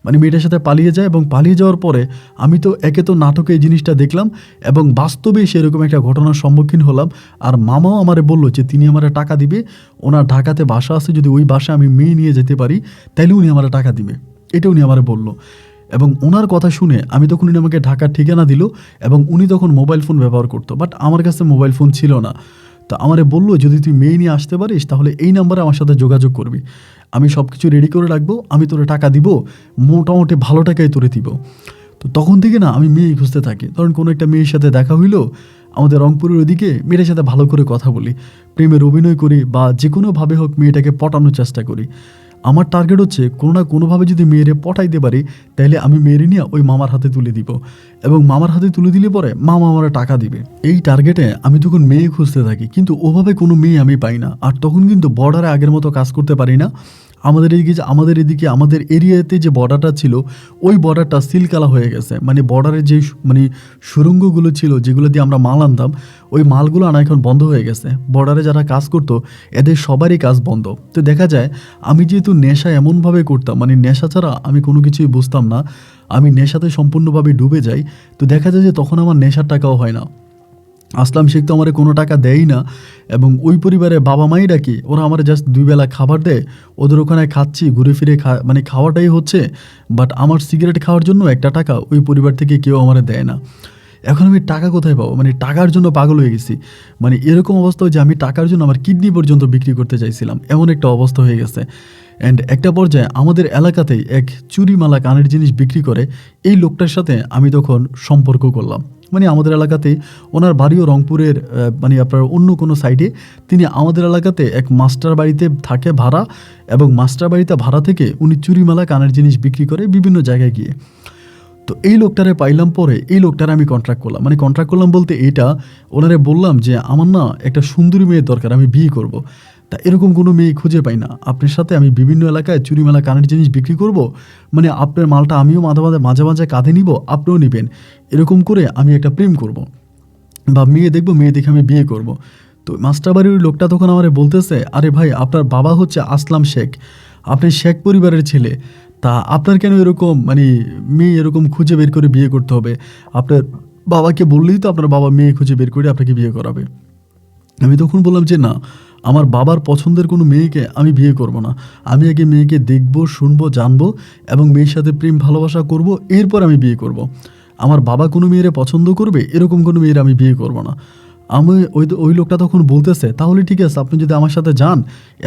মানে মেয়েটার সাথে পালিয়ে যায়, এবং পালিয়ে যাওয়ার পরে আমি তো একে তো নাটকে এই জিনিসটা দেখলাম এবং বাস্তবেই সেরকম একটা ঘটনার সম্মুখীন হলাম। আর মামাও আমারে বললো যে তিনি আমার টাকা দিবে, ওনার ঢাকাতে বাসা আছে, যদি ওই বাসায় আমি মেয়ে নিয়ে যেতে পারি তাইলে উনি আমার টাকা দিবে, এটা উনি আমার বললো। এবং ওনার কথা শুনে আমি তখন উনি আমাকে ঢাকার ঠিকানা দিল, এবং উনি তখন মোবাইল ফোন ব্যবহার করতো, বাট আমার কাছে মোবাইল ফোন ছিল না। তো আমারে বললো, যদি তুই মেয়ে নিয়ে আসতে পারিস তাহলে এই নাম্বারে আমার সাথে যোগাযোগ করবি, আমি সব কিছু রেডি করে রাখবো, আমি তোরে টাকা দিব, মোটামুটি ভালো টাকাই তোরে দিব। তো তখন থেকে না আমি মেয়ে খুঁজতে থাকি। ধরুন কোনো একটা মেয়ের সাথে দেখা হইলো আমাদের রংপুরের ওদিকে, মেয়েটার সাথে ভালো করে কথা বলি, প্রেমের অভিনয় করি, বা যে কোনোভাবে হোক মেয়েটাকে পটানোর চেষ্টা করি। আমার টার্গেট হচ্ছে কোনো না কোনোভাবে যদি মেয়েরে পটাইতে পারি তাহলে আমি মেয়েরে নিয়ে ওই মামার হাতে তুলে দিব, এবং মামার হাতে তুলে দিলে পরে মামা আমার টাকা দিবে। এই টার্গেটে আমি তখন মেয়ে খুঁজতে থাকি, কিন্তু ওভাবে কোনো মেয়ে আমি পাই না। আর তখন কিন্তু বর্ডারে আগের মতো কাজ করতে পারি না। আমাদের এরিয়াতে যে বর্ডারটা ছিল ওই বর্ডারটা সিলকালা হয়ে গেছে, মানে বর্ডারের যে সুড়ঙ্গগুলো ছিল যেগুলো দিয়ে আমরা মাল আনতাম, ওই মালগুলো আনা এখন বন্ধ হয়ে গেছে। বর্ডারে যারা কাজ করতো এদের সবারই কাজ বন্ধ। তো দেখা যায় আমি যেহেতু নেশা এমনভাবে করতাম, মানে নেশা ছাড়া আমি কোনো কিছুই বুঝতাম না, আমি নেশাতে সম্পূর্ণভাবে ডুবে যাই। তো দেখা যায় যে তখন আমার নেশার টাকাও হয় না। আসলাম শেখ তো আমার কোনো টাকা দেয়ই না, এবং ওই পরিবারে বাবা মাই ডাকি, ওরা আমার জাস্ট 2 বেলা খাবার দেয়, ওদের ওখানে খাচ্ছি, ঘুরে ফিরে মানে খাওয়াটাই হচ্ছে। বাট আমার সিগারেট খাওয়ার জন্য একটা টাকা ওই পরিবার থেকে কেউ আমার দেয় না। এখন আমি টাকা কোথায় পাবো? মানে টাকার জন্য পাগল হয়ে গেছি। মানে এরকম অবস্থা যে আমি টাকার জন্য আমার কিডনি পর্যন্ত বিক্রি করতে চাইছিলাম, এমন একটা অবস্থা হয়ে গেছে। অ্যান্ড একটা পর্যায়ে আমাদের এলাকাতেই এক চুরিমালা কানের জিনিস বিক্রি করে এই লোকটার সাথে আমি তখন সম্পর্ক করলাম। মানে আমাদের এলাকাতেই, ওনার বাড়িও রংপুরের মানে আপনার অন্য কোনো সাইডে, তিনি আমাদের এলাকাতে এক মাস্টার বাড়িতে থাকে ভাড়া, এবং মাস্টার বাড়িতে ভাড়া থেকে উনি চুরিমালা কানের জিনিস বিক্রি করে বিভিন্ন জায়গায় গিয়ে। তো এই লোকটারে পাইলাম, পরে এই লোকটারে আমি কন্ট্রাক্ট করলাম। মানে কন্ট্রাক্ট করলাম বলতে এইটা, ওনারে বললাম যে আমার না একটা সুন্দরী মেয়ের দরকার, আমি বিয়ে করব। তা এরকম কোনো মেয়ে খুঁজে পাই না, আপনার সাথে আমি বিভিন্ন এলাকায় চুরিমেলা কানের জিনিস বিক্রি করব, মানে আপনার মালটা আমিও মাঝে মাঝে কাঁধে নিব, আপনিও নেবেন, এরকম করে আমি একটা প্রেম করব, বা মেয়ে দেখব, মেয়ে দেখে আমি বিয়ে করব। তো মাস্টার বাড়ির লোকটা তখন আমারে বলতেছে, আরে ভাই, আপনার বাবা হচ্ছে আসলাম শেখ, আপনি শেখ পরিবারের ছেলে, তা আপনার কেন এরকম মানে মেয়ে এরকম খুঁজে বের করে বিয়ে করতে হবে? আপনার বাবাকে বললেই তো আপনার বাবা মেয়ে খুঁজে বের করে আপনাকে বিয়ে করাবে। আমি তখন বললাম যে না, আমার বাবার পছন্দের কোনো মেয়েকে আমি বিয়ে করব না, আমি আগে মেয়েকে দেখব, শুনবো, জানবো, এবং মেয়ের সাথে প্রেম ভালোবাসা করব, এরপর আমি বিয়ে করব। আমার বাবা কোনো মেয়েরে পছন্দ করবে এরকম কোনো মেয়ের আমি বিয়ে করব না। আমি ওই লোকটা তখন বলতেছে, তাহলে ঠিক আছে, আপনি যদি আমার সাথে যান,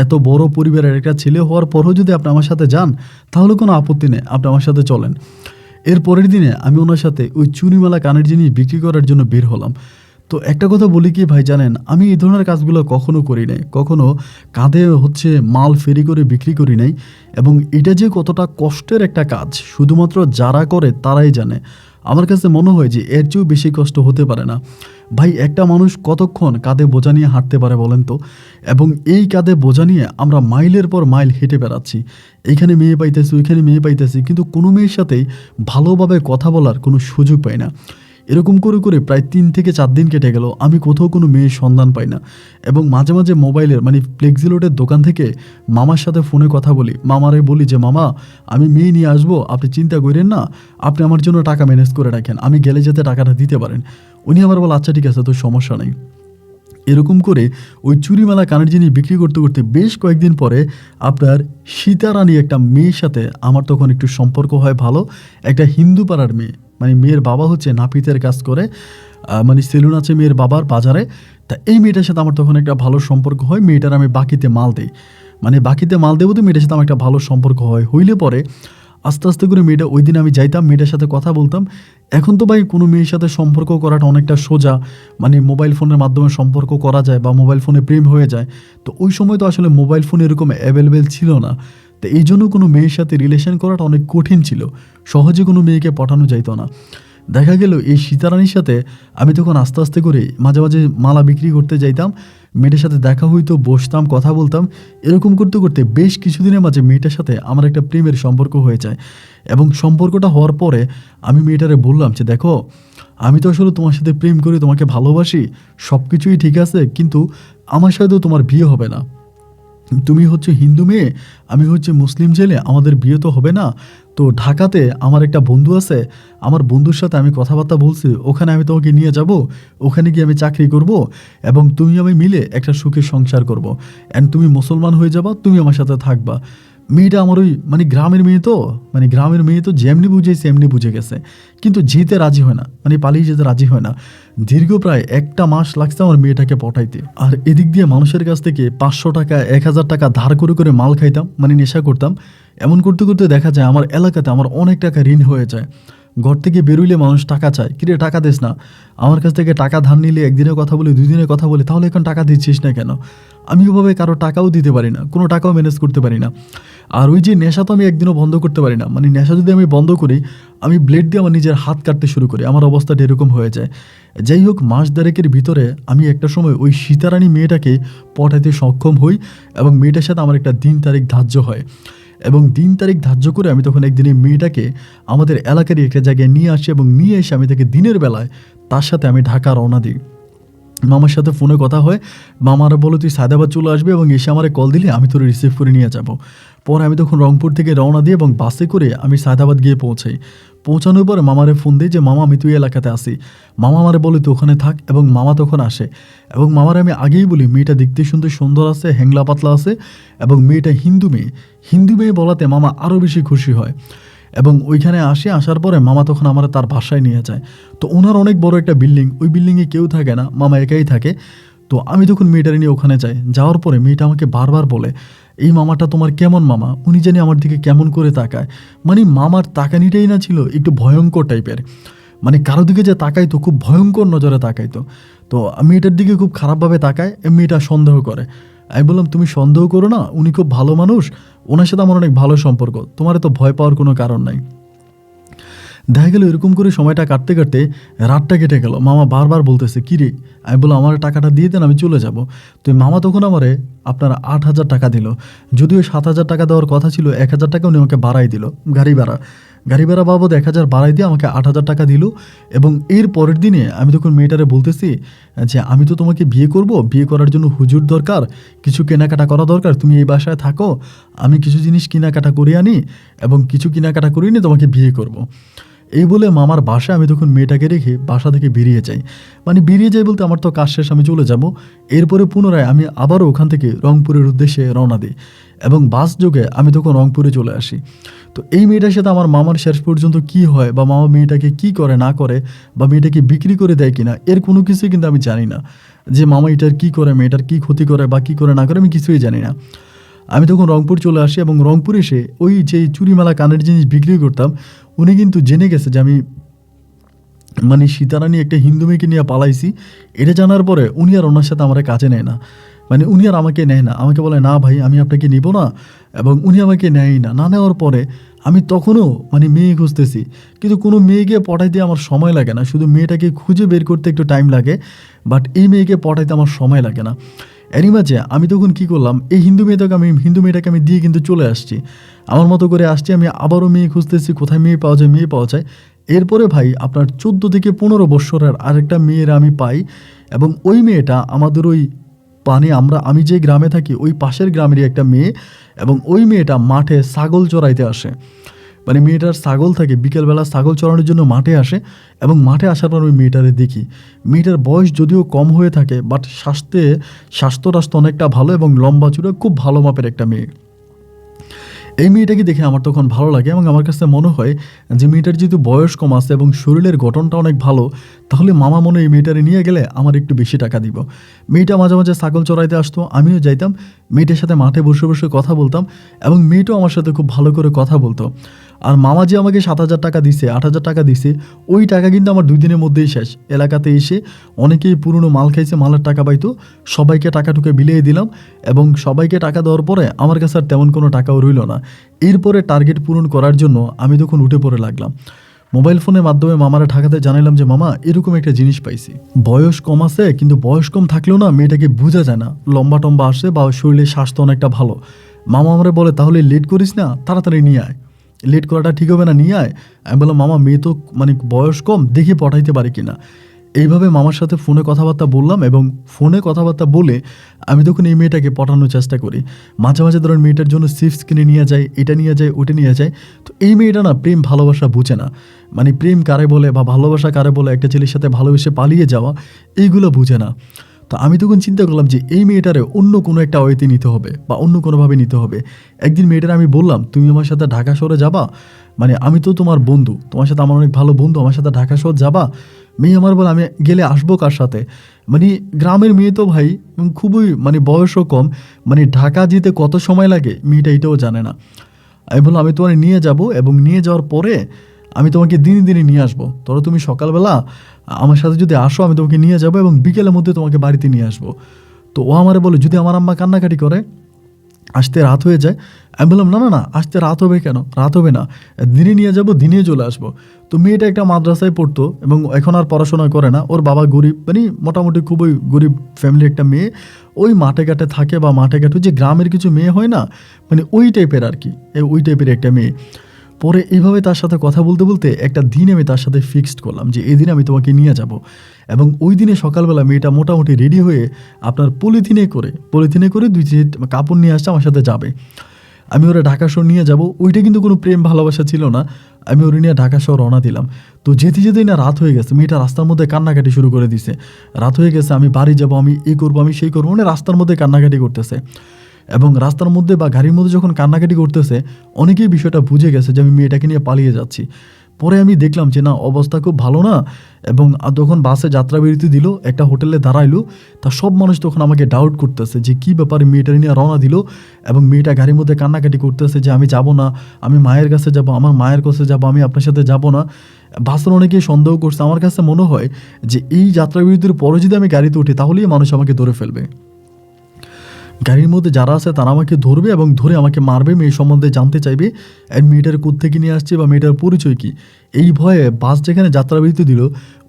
এত বড় পরিবারের একটা ছেলে হওয়ার পরও যদি আপনি আমার সাথে যান তাহলে কোনো আপত্তি নেই, আপনি আমার সাথে চলেন। এর পরের দিনে আমি ওনার সাথে ওই চুরিমালা কানের জিনিস বিক্রি করার জন্য বের হলাম। তো একটা কথা বলি কি ভাই জানেন, আমি এই ধরনের কাজগুলো কখনো করি নাই, কখনো কাঁধে হচ্ছে মাল ফেরি করে বিক্রি করি নাই। এবং এটা যে কতটা কষ্টের একটা কাজ শুধুমাত্র যারা করে তারাই জানে। আমার কাছে মনে হয় যে এর চেয়েও বেশি কষ্ট হতে পারে না। ভাই, একটা মানুষ কতক্ষণ কাঁধে বোঝা নিয়ে হাঁটতে পারে বলেন তো? এবং এই কাঁধে বোঝা নিয়ে আমরা মাইলের পর মাইল হেঁটে বেড়াচ্ছি, এইখানে মেয়ে পাইতেছি, ওইখানে মেয়ে পাইতেছি, কিন্তু কোনো মেয়ের সাথেই ভালোভাবে কথা বলার কোনো সুযোগ পাই না। এরকম করে করে প্রায় 3 থেকে 4 দিন কেটে গেল, আমি কোথাও কোনো মেয়ের সন্ধান পাই না। এবং মাঝে মাঝে মোবাইলের মানে ফ্লেক্সিলোডের দোকান থেকে মামার সাথে ফোনে কথা বলি, মামারে বলি যে মামা, আমি মেয়ে নিয়ে আসবো, আপনি চিন্তা করেন না, আপনি আমার জন্য টাকা ম্যানেজ করে রাখেন, আমি গেলে যাতে টাকাটা দিতে পারেন। উনি আবার বলে, আচ্ছা ঠিক আছে, তো সমস্যা নেই। এরকম করে ওই চুরিমালা কানের জিনিস বিক্রি করতে করতে বেশ কয়েকদিন পরে আপনার সীতারানী একটা মেয়ের সাথে আমার তখন একটু সম্পর্ক হয় ভালো, একটা হিন্দু পাড়ার মেয়ে, মানে মেয়ের বাবা হচ্ছে নাপিতের কাজ করে, মানে সেলুন আছে মেয়ের বাবার বাজারে। তা এই মেয়েটার সাথে আমার তখন একটা ভালো সম্পর্ক হয়, মেয়েটার আমি বাকিতে মাল দিই, মানে বাকিতে মাল দেবো, তো মেয়েটার সাথে আমার একটা ভালো সম্পর্ক হইলে পরে আস্তে আস্তে করে মেয়েটা, ওই দিন আমি যাইতাম মেয়েটার সাথে কথা বলতাম। এখন তো ভাই কোনো মেয়ের সাথে সম্পর্ক করাটা অনেকটা সোজা, মানে মোবাইল ফোনের মাধ্যমে সম্পর্ক করা যায় বা মোবাইল ফোনে প্রেম হয়ে যায়। তো ওই সময় তো আসলে মোবাইল ফোন এরকম অ্যাভেলেবেল ছিল না, তো এই জন্য কোনো মেয়ের সাথে রিলেশন করাটা অনেক কঠিন ছিল, সহজে কোনো মেয়েকে পাঠানো যাইতো না। দেখা গেল এই সীতারানীর সাথে আমি তখন আস্তে আস্তে করে মাঝে মাঝে মালা বিক্রি করতে যাইতাম, মেয়েটার সাথে দেখা হইতো, বসতাম, কথা বলতাম। এরকম করতে করতে বেশ কিছুদিনের মাঝে মেয়েটার সাথে আমার একটা প্রেমের সম্পর্ক হয়ে যায়। এবং সম্পর্কটা হওয়ার পরে আমি মেয়েটারে বললাম যে দেখো, আমি তো আসলে তোমার সাথে প্রেম করি, তোমাকে ভালোবাসি, সব কিছুই ঠিক আছে, কিন্তু আমার সাথেও তোমার বিয়ে হবে না। তুমি হচ্ছে হিন্দু মেয়ে, আমি হচ্ছে মুসলিম ছেলে, আমাদের বিয়ে তো হবে না। তো ঢাকাতে আমার একটা বন্ধু আছে, আমার বন্ধুর সাথে আমি কথাবার্তা বলছি, ওখানে আমি তোমাকে নিয়ে যাব, ওখানে গিয়ে আমি চাকরি করব, এবং তুমি আমি মিলে একটা সুখের সংসার করব, অ্যান্ড তুমি মুসলমান হয়ে যাবা, তুমি আমার সাথে থাকবা। মেয়েটা আমার ওই গ্রামের মেয়ে তো যেমনি বুঝে সেমনি বুঝে গেছে, কিন্তু যেতে রাজি হয় না, পালিয়ে যেতে রাজি হয় না। দীর্ঘ প্রায় 1 মাস লাগছে আমার মেয়েটাকে পটাইতে। আর এদিক দিয়ে মানুষের কাছ থেকে 500 টাকা 1000 টাকা ধার করে করে মাল খাইতাম, নেশা করতাম। এমন করতে করতে দেখা যায় আমার এলাকাতে আমার অনেক টাকা ঋণ হয়ে যায়। ঘর থেকে বেরোইলে মানুষ টাকা চায়, কিরে টাকা দিস না। আমার কাছ থেকে টাকা ধার নিলে একদিনের কথা বলে 2 দিনের কথা বলে, তাহলে এখন টাকা দিচ্ছিস না কেন? আমি ওভাবে কারো টাকাও দিতে পারি না, কোনো টাকাও ম্যানেজ করতে পারি না। আর ওই যে নেশা তো আমি একদিনও বন্ধ করতে পারি না, নেশা যদি আমি বন্ধ করি, আমি ব্লেড দিয়ে আমার নিজের হাত কাটতে শুরু করি, আমার অবস্থাটা এরকম হয়ে যায়। যাই হোক, মাস দেড়েকের ভিতরে আমি একটা সময় ওই সীতারানী মেয়েটাকে পটাইতে সক্ষম হই এবং মেয়েটার সাথে আমার একটা দিন তারিখ ধার্য হয়। এবং দিন তারিখ ধার্য করে আমি তখন একদিন এই মেয়েটাকে আমাদের এলাকারই একটা জায়গায় নিয়ে আসি এবং নিয়ে এসে আমি তাকে দিনের বেলায় তার সাথে আমি ঢাকা রওনা দিই। মামার সাথে ফোনে কথা হয়, মামারা বলো তুই সায়দাবাদ চলে আসবে এবং এসে আমারে কল দিলে আমি তোরে রিসিভ করে নিয়ে যাব। পরে আমি তখন রংপুর থেকে রওনা দিই এবং বাসে করে আমি সায়দাবাদ গিয়ে পৌঁছাই। পৌঁছানোর পরে মামারে ফোন দিই যে মামা আমি তুই এলাকাতে আসি। মামা আমারে বলে তুই ওখানে থাক, এবং মামা তখন আসে। এবং মামার আমি আগেই বলি মেয়েটা দেখতে শুনতে সুন্দর আছে, হ্যাংলা পাতলা আছে, এবং মেয়েটা হিন্দু মেয়ে বলাতে মামা আরও বেশি খুশি হয়। এবং ওইখানে আসার পরে মামা তখন আমার তার বাসায় নিয়ে যায়। তো ওনার অনেক বড় একটা বিল্ডিং, ওই বিল্ডিংয়ে কেউ থাকে না, মামা একাই থাকে। তো আমি তখন মেয়েটারে নিয়ে ওখানে যাই। যাওয়ার পরে মেয়েটা আমাকে বারবার বলে, এই মামাটা তোমার কেমন মামা? উনি জানি আমার দিকে কেমন করে তাকায়। মামার তাকানিটাই না ছিল একটু ভয়ঙ্কর টাইপের। কারো দিকে যে তাকাইতো খুব ভয়ঙ্কর নজরে তাকাইতো। তো মেয়েটার দিকে খুব খারাপভাবে তাকায়, মেয়েটা সন্দেহ করে। আমি বললাম তুমি সন্দেহ করো না, উনি খুব ভালো মানুষ, ওনার সাথে আমার অনেক ভালো সম্পর্ক, তোমার তো ভয় পাওয়ার কোনো কারণ নাই। দেখা গেল এরকম করে সময়টা কাটতে কাটতে রাতটা কেটে গেল। মামা বারবার বলতেছে কি রে? আমি বললাম আমার টাকাটা দিয়ে দেন, আমি চলে যাব। তো মামা তখন আমারে আপনার 8,000 টাকা দিল। যদিও 7,000 টাকা দেওয়ার কথা ছিল, 1,000 টাকা উনি আমাকে বাড়াই দিল। গাড়ি ভাড়া বাবদ 1,000 বাড়াই দিয়ে আমাকে 8,000 টাকা দিল। এবং এর পরের দিনে আমি তখন মেয়েটারে বলতেছি যে আমি তো তোমাকে বিয়ে করব, বিয়ে করার জন্য হুজুর দরকার, কিছু কেনাকাটা করা দরকার, তুমি এই বাসায় থাকো, আমি কিছু জিনিস কেনাকাটা করে আনি এবং কিছু কেনাকাটা করে নিয়ে তোমাকে বিয়ে করব। এই বলে মামার বাসায় আমি তখন মেয়েটাকে রেখে বাসা থেকে বেরিয়ে যাই। বেরিয়ে যাই বলতে আমার তো কাজ শেষ, আমি চলে যাব। এরপরে পুনরায় আমি আবারও ওখান থেকে রংপুরের উদ্দেশ্যে রওনা দিই এবং বাস যোগে আমি তখন রংপুরে চলে আসি। তো এই মেয়েটার সাথে আমার মামার শেষ পর্যন্ত কি হয়, বা মামা মেয়েটাকে কি করে না করে, বা মেয়েটাকে বিক্রি করে দেয় কিনা, এর কোনো কিছুই কিন্তু আমি জানি না। যে মামা এটার কি করে, মেয়েটার কি ক্ষতি করে বা কি করে না করে, আমি কিছুই জানি না। আমি তখন রংপুর চলে আসি এবং রংপুরে এসে ওই যে চুরিমালা কানের জিনিস বিক্রি করতাম, উনি কিন্তু জেনে গেছে যে আমি সীতারানী একটা হিন্দু মেয়েকে নিয়ে পালাইছি। এটা জানার পরে উনি আর ওনার সাথে আমার কাছে নেয় না, উনি আর আমাকে নেয় না। আমাকে বলে না ভাই আমি আপনাকে নিব না, এবং উনি আমাকে নেয়ই না। না নেওয়ার পরে আমি তখনও মেয়ে খুঁজতেছি, কিন্তু কোনো মেয়েকে পটাইতে আমার সময় লাগে না, শুধু মেয়েটাকে খুঁজে বের করতে একটু টাইম লাগে, বাট এই মেয়েকে পটাইতে আমার সময় লাগে না। এরই মাঝে আমি তখন কি করলাম, এই হিন্দু মেয়েটাকে আমি দিয়ে কিন্তু চলে আসছি, আমার মতো করে আসছি। আমি আবারও মেয়ে খুঁজতেছি, কোথায় মেয়ে পাওয়া যায়। এরপরে ভাই আপনার 14 থেকে 15 বৎসরের আরেকটা মেয়ের আমি পাই, এবং ওই মেয়েটা আমাদের ওই আমি যে গ্রামে থাকি ওই পাশের গ্রামেরই একটা মেয়ে, এবং ওই মেয়েটা মাঠে ছাগল চড়াইতে আসে। মেয়েটার ছাগল থাকে, বিকেলবেলা ছাগল চড়ানোর জন্য মাঠে আসে, এবং মাঠে আসার পর ওই মেয়েটারে দেখি। মেয়েটার বয়স যদিও কম হয়ে থাকে, বাট স্বাস্থ্য অনেকটা ভালো এবং লম্বা চূড়া, খুব ভালো মাপের একটা মেয়ে। এই মেয়েটাকে দেখে আমার তখন ভালো লাগে, এবং আমার কাছে মনে হয় যে মেয়েটার যেহেতু বয়স কম আছে এবং শরীরের গঠনটা অনেক ভালো, তাহলে মামা মনে এই মেয়েটারে নিয়ে গেলে আমার একটু বেশি টাকা দিব। মেয়েটা মাঝে মাঝে ছাগল চড়াইতে আসতো, আমিও যাইতাম, মেয়েটার সাথে মাঠে বসে বসে কথা বলতাম, এবং মেয়েটাও আমার সাথে খুব ভালো করে কথা বলতো। আর মামা যে আমাকে 7,000 টাকা দিছে, 8,000 টাকা দিছে, ওই টাকা কিন্তু আমার 2 দিনের মধ্যেই শেষ। এলাকাতে এসে অনেকেই পুরনো মাল খাইছে, মালের টাকা পাইতো, সবাইকে টাকা টুকে বিলিয়ে দিলাম, এবং সবাইকে টাকা দেওয়ার পরে আমার কাছে আর তেমন কোনো টাকাও রইল না। এরপরে টার্গেট পূরণ করার জন্য আমি তখন উঠে পড়ে লাগলাম। মোবাইল ফোনের মাধ্যমে মামারা ঢাকাতে জানালাম যে মামা এরকম একটা জিনিস পাইছি। বয়স কম আছে, কিন্তু বয়স কম থাকলেও না মেয়েটাকে বোঝা যায় না, লম্বা টম্বা আসে বা শরীরের স্বাস্থ্য অনেকটা ভালো। মামা আমারে বলে তাহলে লেট করিস না, তাড়াতাড়ি নিয়ে আয়, লেট করাটা ঠিক হবে না, নিয়ে আয়। আমি বললাম মামা মেয়ে তো বয়স কম, দেখে পটাইতে পারি কিনা। এইভাবে মামার সাথে ফোনে কথাবার্তা বললাম, এবং ফোনে কথাবার্তা বলে আমি তখন এই মেয়েটাকে পটানোর চেষ্টা করি। মাঝে মাঝে ধরেন মেয়েটার জন্য চিপস কিনে নিয়ে যায়, এটা নিয়ে যায়, ওটা নিয়ে যায়। তো এই মেয়েটা না প্রেম ভালোবাসা বুঝে না, প্রেম কারে বলে বা ভালোবাসা কারে বলে, একটা ছেলের সাথে ভালোবেসে পালিয়ে যাওয়া, এইগুলো বুঝে না। তো আমি তখন চিন্তা করলাম যে এই মেয়েটারে অন্য কোনো একটা ওয়েতে নিতে হবে বা অন্য কোনোভাবে নিতে হবে। একদিন মেয়েটার আমি বললাম, তুমি আমার সাথে ঢাকা শহরে যাবা? মানে আমি তো তোমার বন্ধু, তোমার সাথে আমার অনেক ভালো বন্ধু, আমার সাথে ঢাকা শহর যাবা? মেয়ে আমার বলে, আমি গেলে আসবো কার সাথে? মানে গ্রামের মেয়ে তো ভাই, খুবই মানে বয়সও কম, মানে ঢাকা যেতে কত সময় লাগে মেয়েটা এটাও জানে না। আমি বললাম, আমি তোমার নিয়ে যাব এবং নিয়ে যাওয়ার পরে আমি তোমাকে দিনে দিনে নিয়ে আসবো। ধরো তুমি সকালবেলা আমার সাথে যদি আসো, আমি তোমাকে নিয়ে যাবো এবং বিকেলের মধ্যে তোমাকে বাড়িতে নিয়ে আসবো। তো ও আমারে বলে, যদি আমার আম্মা কান্নাকাটি করে, আসতে রাত হয়ে যায়। আমি বললাম, না না না, আসতে রাত হবে কেন? রাত হবে না, দিনে নিয়ে যাব, দিনে চলে আসবো। তো মেয়েটা একটা মাদ্রাসায় পড়তো এবং এখন আর পড়াশোনা করে না। ওর বাবা গরিব, মানে মোটামুটি খুবই গরিব ফ্যামিলির একটা মেয়ে। ওই মাঠে ঘাটে থাকে বা মাঠে ঘাটে যে গ্রামের কিছু মেয়ে হয় না, মানে ওই টাইপের আর কি, ওই টাইপের একটা মেয়ে। পরে এইভাবে তার সাথে কথা বলতে বলতে একটা দিন আমি তার সাথে ফিক্সড করলাম যে এই দিন আমি তোমাকে নিয়ে যাব। এবং ওই দিনে সকালবেলা মেয়েটা মোটামুটি রেডি হয়ে আপনার পলিথিনে করে 2 সেট কাপড় নিয়ে আসছে, আমার সাথে যাবে। আমি ওরা ঢাকা শহর নিয়ে যাব। ওইটা কিন্তু কোনো প্রেম ভালোবাসা ছিল না। আমি ওরা নিয়ে ঢাকা শহর রওনা দিলাম। তো যেতে যেতেই না রাত হয়ে গেছে, মেয়েটা রাস্তার মধ্যে কান্নাকাটি শুরু করে দিছে। রাত হয়ে গেছে, আমি বাড়ি যাব, আমি এই করবো, আমি সেই করবো, মানে রাস্তার মধ্যে কান্নাকাটি করতেছে। এবং রাস্তার মধ্যে বা গাড়ির মধ্যে যখন কান্নাকাটি করতেছে, অনেকেই বিষয়টা বুঝে গেছে যে আমি মেয়েটাকে নিয়ে পালিয়ে যাচ্ছি। পরে আমি দেখলাম যে না, অবস্থা খুব ভালো না। এবং যখন বাসে যাত্রা বিরতি দিল, একটা হোটেলে দাঁড়াইলো, তা সব মানুষ তখন আমাকে ডাউট করতেছে যে কী ব্যাপারে, মেয়েটা নিয়ে রওনা দিল এবং মেয়েটা গাড়ির মধ্যে কান্নাকাটি করতেছে যে আমি যাব না, আমি মায়ের কাছে যাব, আমার মায়ের কাছে যাব, আমি আপনার সাথে যাব না। বাসের অনেকেই সন্দেহ করছে। আমার কাছে মনে হয় যে এই যাত্রা বিরতির পরে যদি আমি গাড়িতে উঠি, তাহলেই মানুষ আমাকে ধরে ফেলবে। গাড়ির মধ্যে যারা আছে তারা আমাকে ধরবে এবং ধরে আমাকে মারবে, মেয়ে সম্বন্ধে জানতে চাইবে, আর মেয়েটার কোত্থেকে নিয়ে আসছে বা মেয়েটার পরিচয় কী। এই ভয়ে বাস যেখানে যাত্রাবিরতি দিল,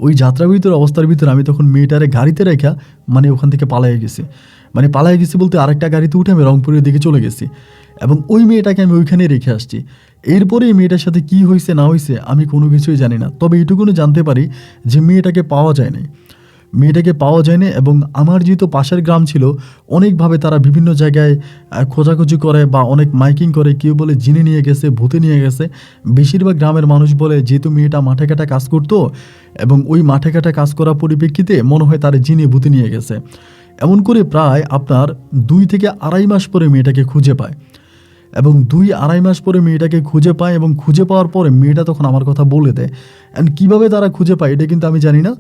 ওই যাত্রাবিরতির অবস্থার ভিতরে আমি তখন মেয়েটারে গাড়িতে রেখা মানে ওখান থেকে পালাই গেছি। মানে পালাই গেছি বলতে আরেকটা গাড়িতে উঠে আমি রংপুরের দিকে চলে গেছি এবং ওই মেয়েটাকে আমি ওইখানেই রেখে আসছি। এরপরে এই মেয়েটার সাথে কী হয়েছে না হয়েছে আমি কোনো কিছুই জানি না। তবে এটুকুনি জানতে পারি যে মেয়েটাকে পাওয়া যায়নি। এবং আমার যেহেতু পাশের গ্রাম ছিল, অনেকভাবে তারা বিভিন্ন জায়গায় খোঁজাখুঁজি করে বা অনেক মাইকিং করে। কেউ বলে জিনে নিয়ে গেছে, ভূতে নিয়ে গেছে। বেশিরভাগ গ্রামের মানুষ বলে যেহেতু মেয়েটা মাঠে ঘাটে কাজ করতো এবং ওই মাঠে ঘাটে কাজ করার পরিপ্রেক্ষিতে মনে হয় তার জিনে ভূতে নিয়ে গেছে। এমন করে প্রায় আপনার 2 থেকে আড়াই মাস পরে মেয়েটাকে খুঁজে পায় এবং 2-2.5 মাস পরে মেয়েটাকে খুঁজে পায় এবং খুঁজে পাওয়ার পরে মেয়েটা তখন আমার কথা বলে দেয়। অ্যান্ড কীভাবে তারা খুঁজে পায় এটা কিন্তু আমি জানি না।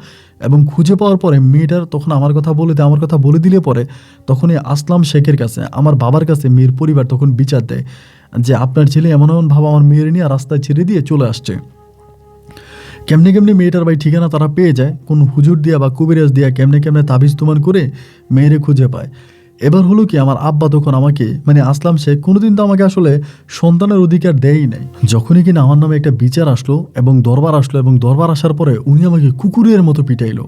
এবং খুঁজে পাওয়ার পরে মেয়েটার তখন আমার কথা বলে দেয়। আমার কথা বলে দিলে পরে তখনই আসলাম শেখের কাছে, আমার বাবার কাছে মেয়ের পরিবার তখন বিচার দেয় যে আপনার ছেলে এমন এমন ভাবে আমার মেয়ের নিয়ে রাস্তায় ছেড়ে দিয়ে চলে আসছে। কেমনে কেমনে মেয়েটার ভাই ঠিকানা তারা পেয়ে যায়, কোন হুজুর দিয়া বা কবিরাজ দিয়া কেমনে কেমনে তাবিজ তুমান করে মেয়েরে খুঁজে পায়। এবার হলো কি, আমার আব্বা তখন আমাকে মানে আসলাম শেখ কোনোদিন তো আমাকে আসলে সন্তানের অধিকার দেয়ই নাই। যখনই কিনা আমার নামে একটা বিচার আসলো এবং দরবার আসার পরে উনি আমাকে কুকুরের মতো পিটাইলো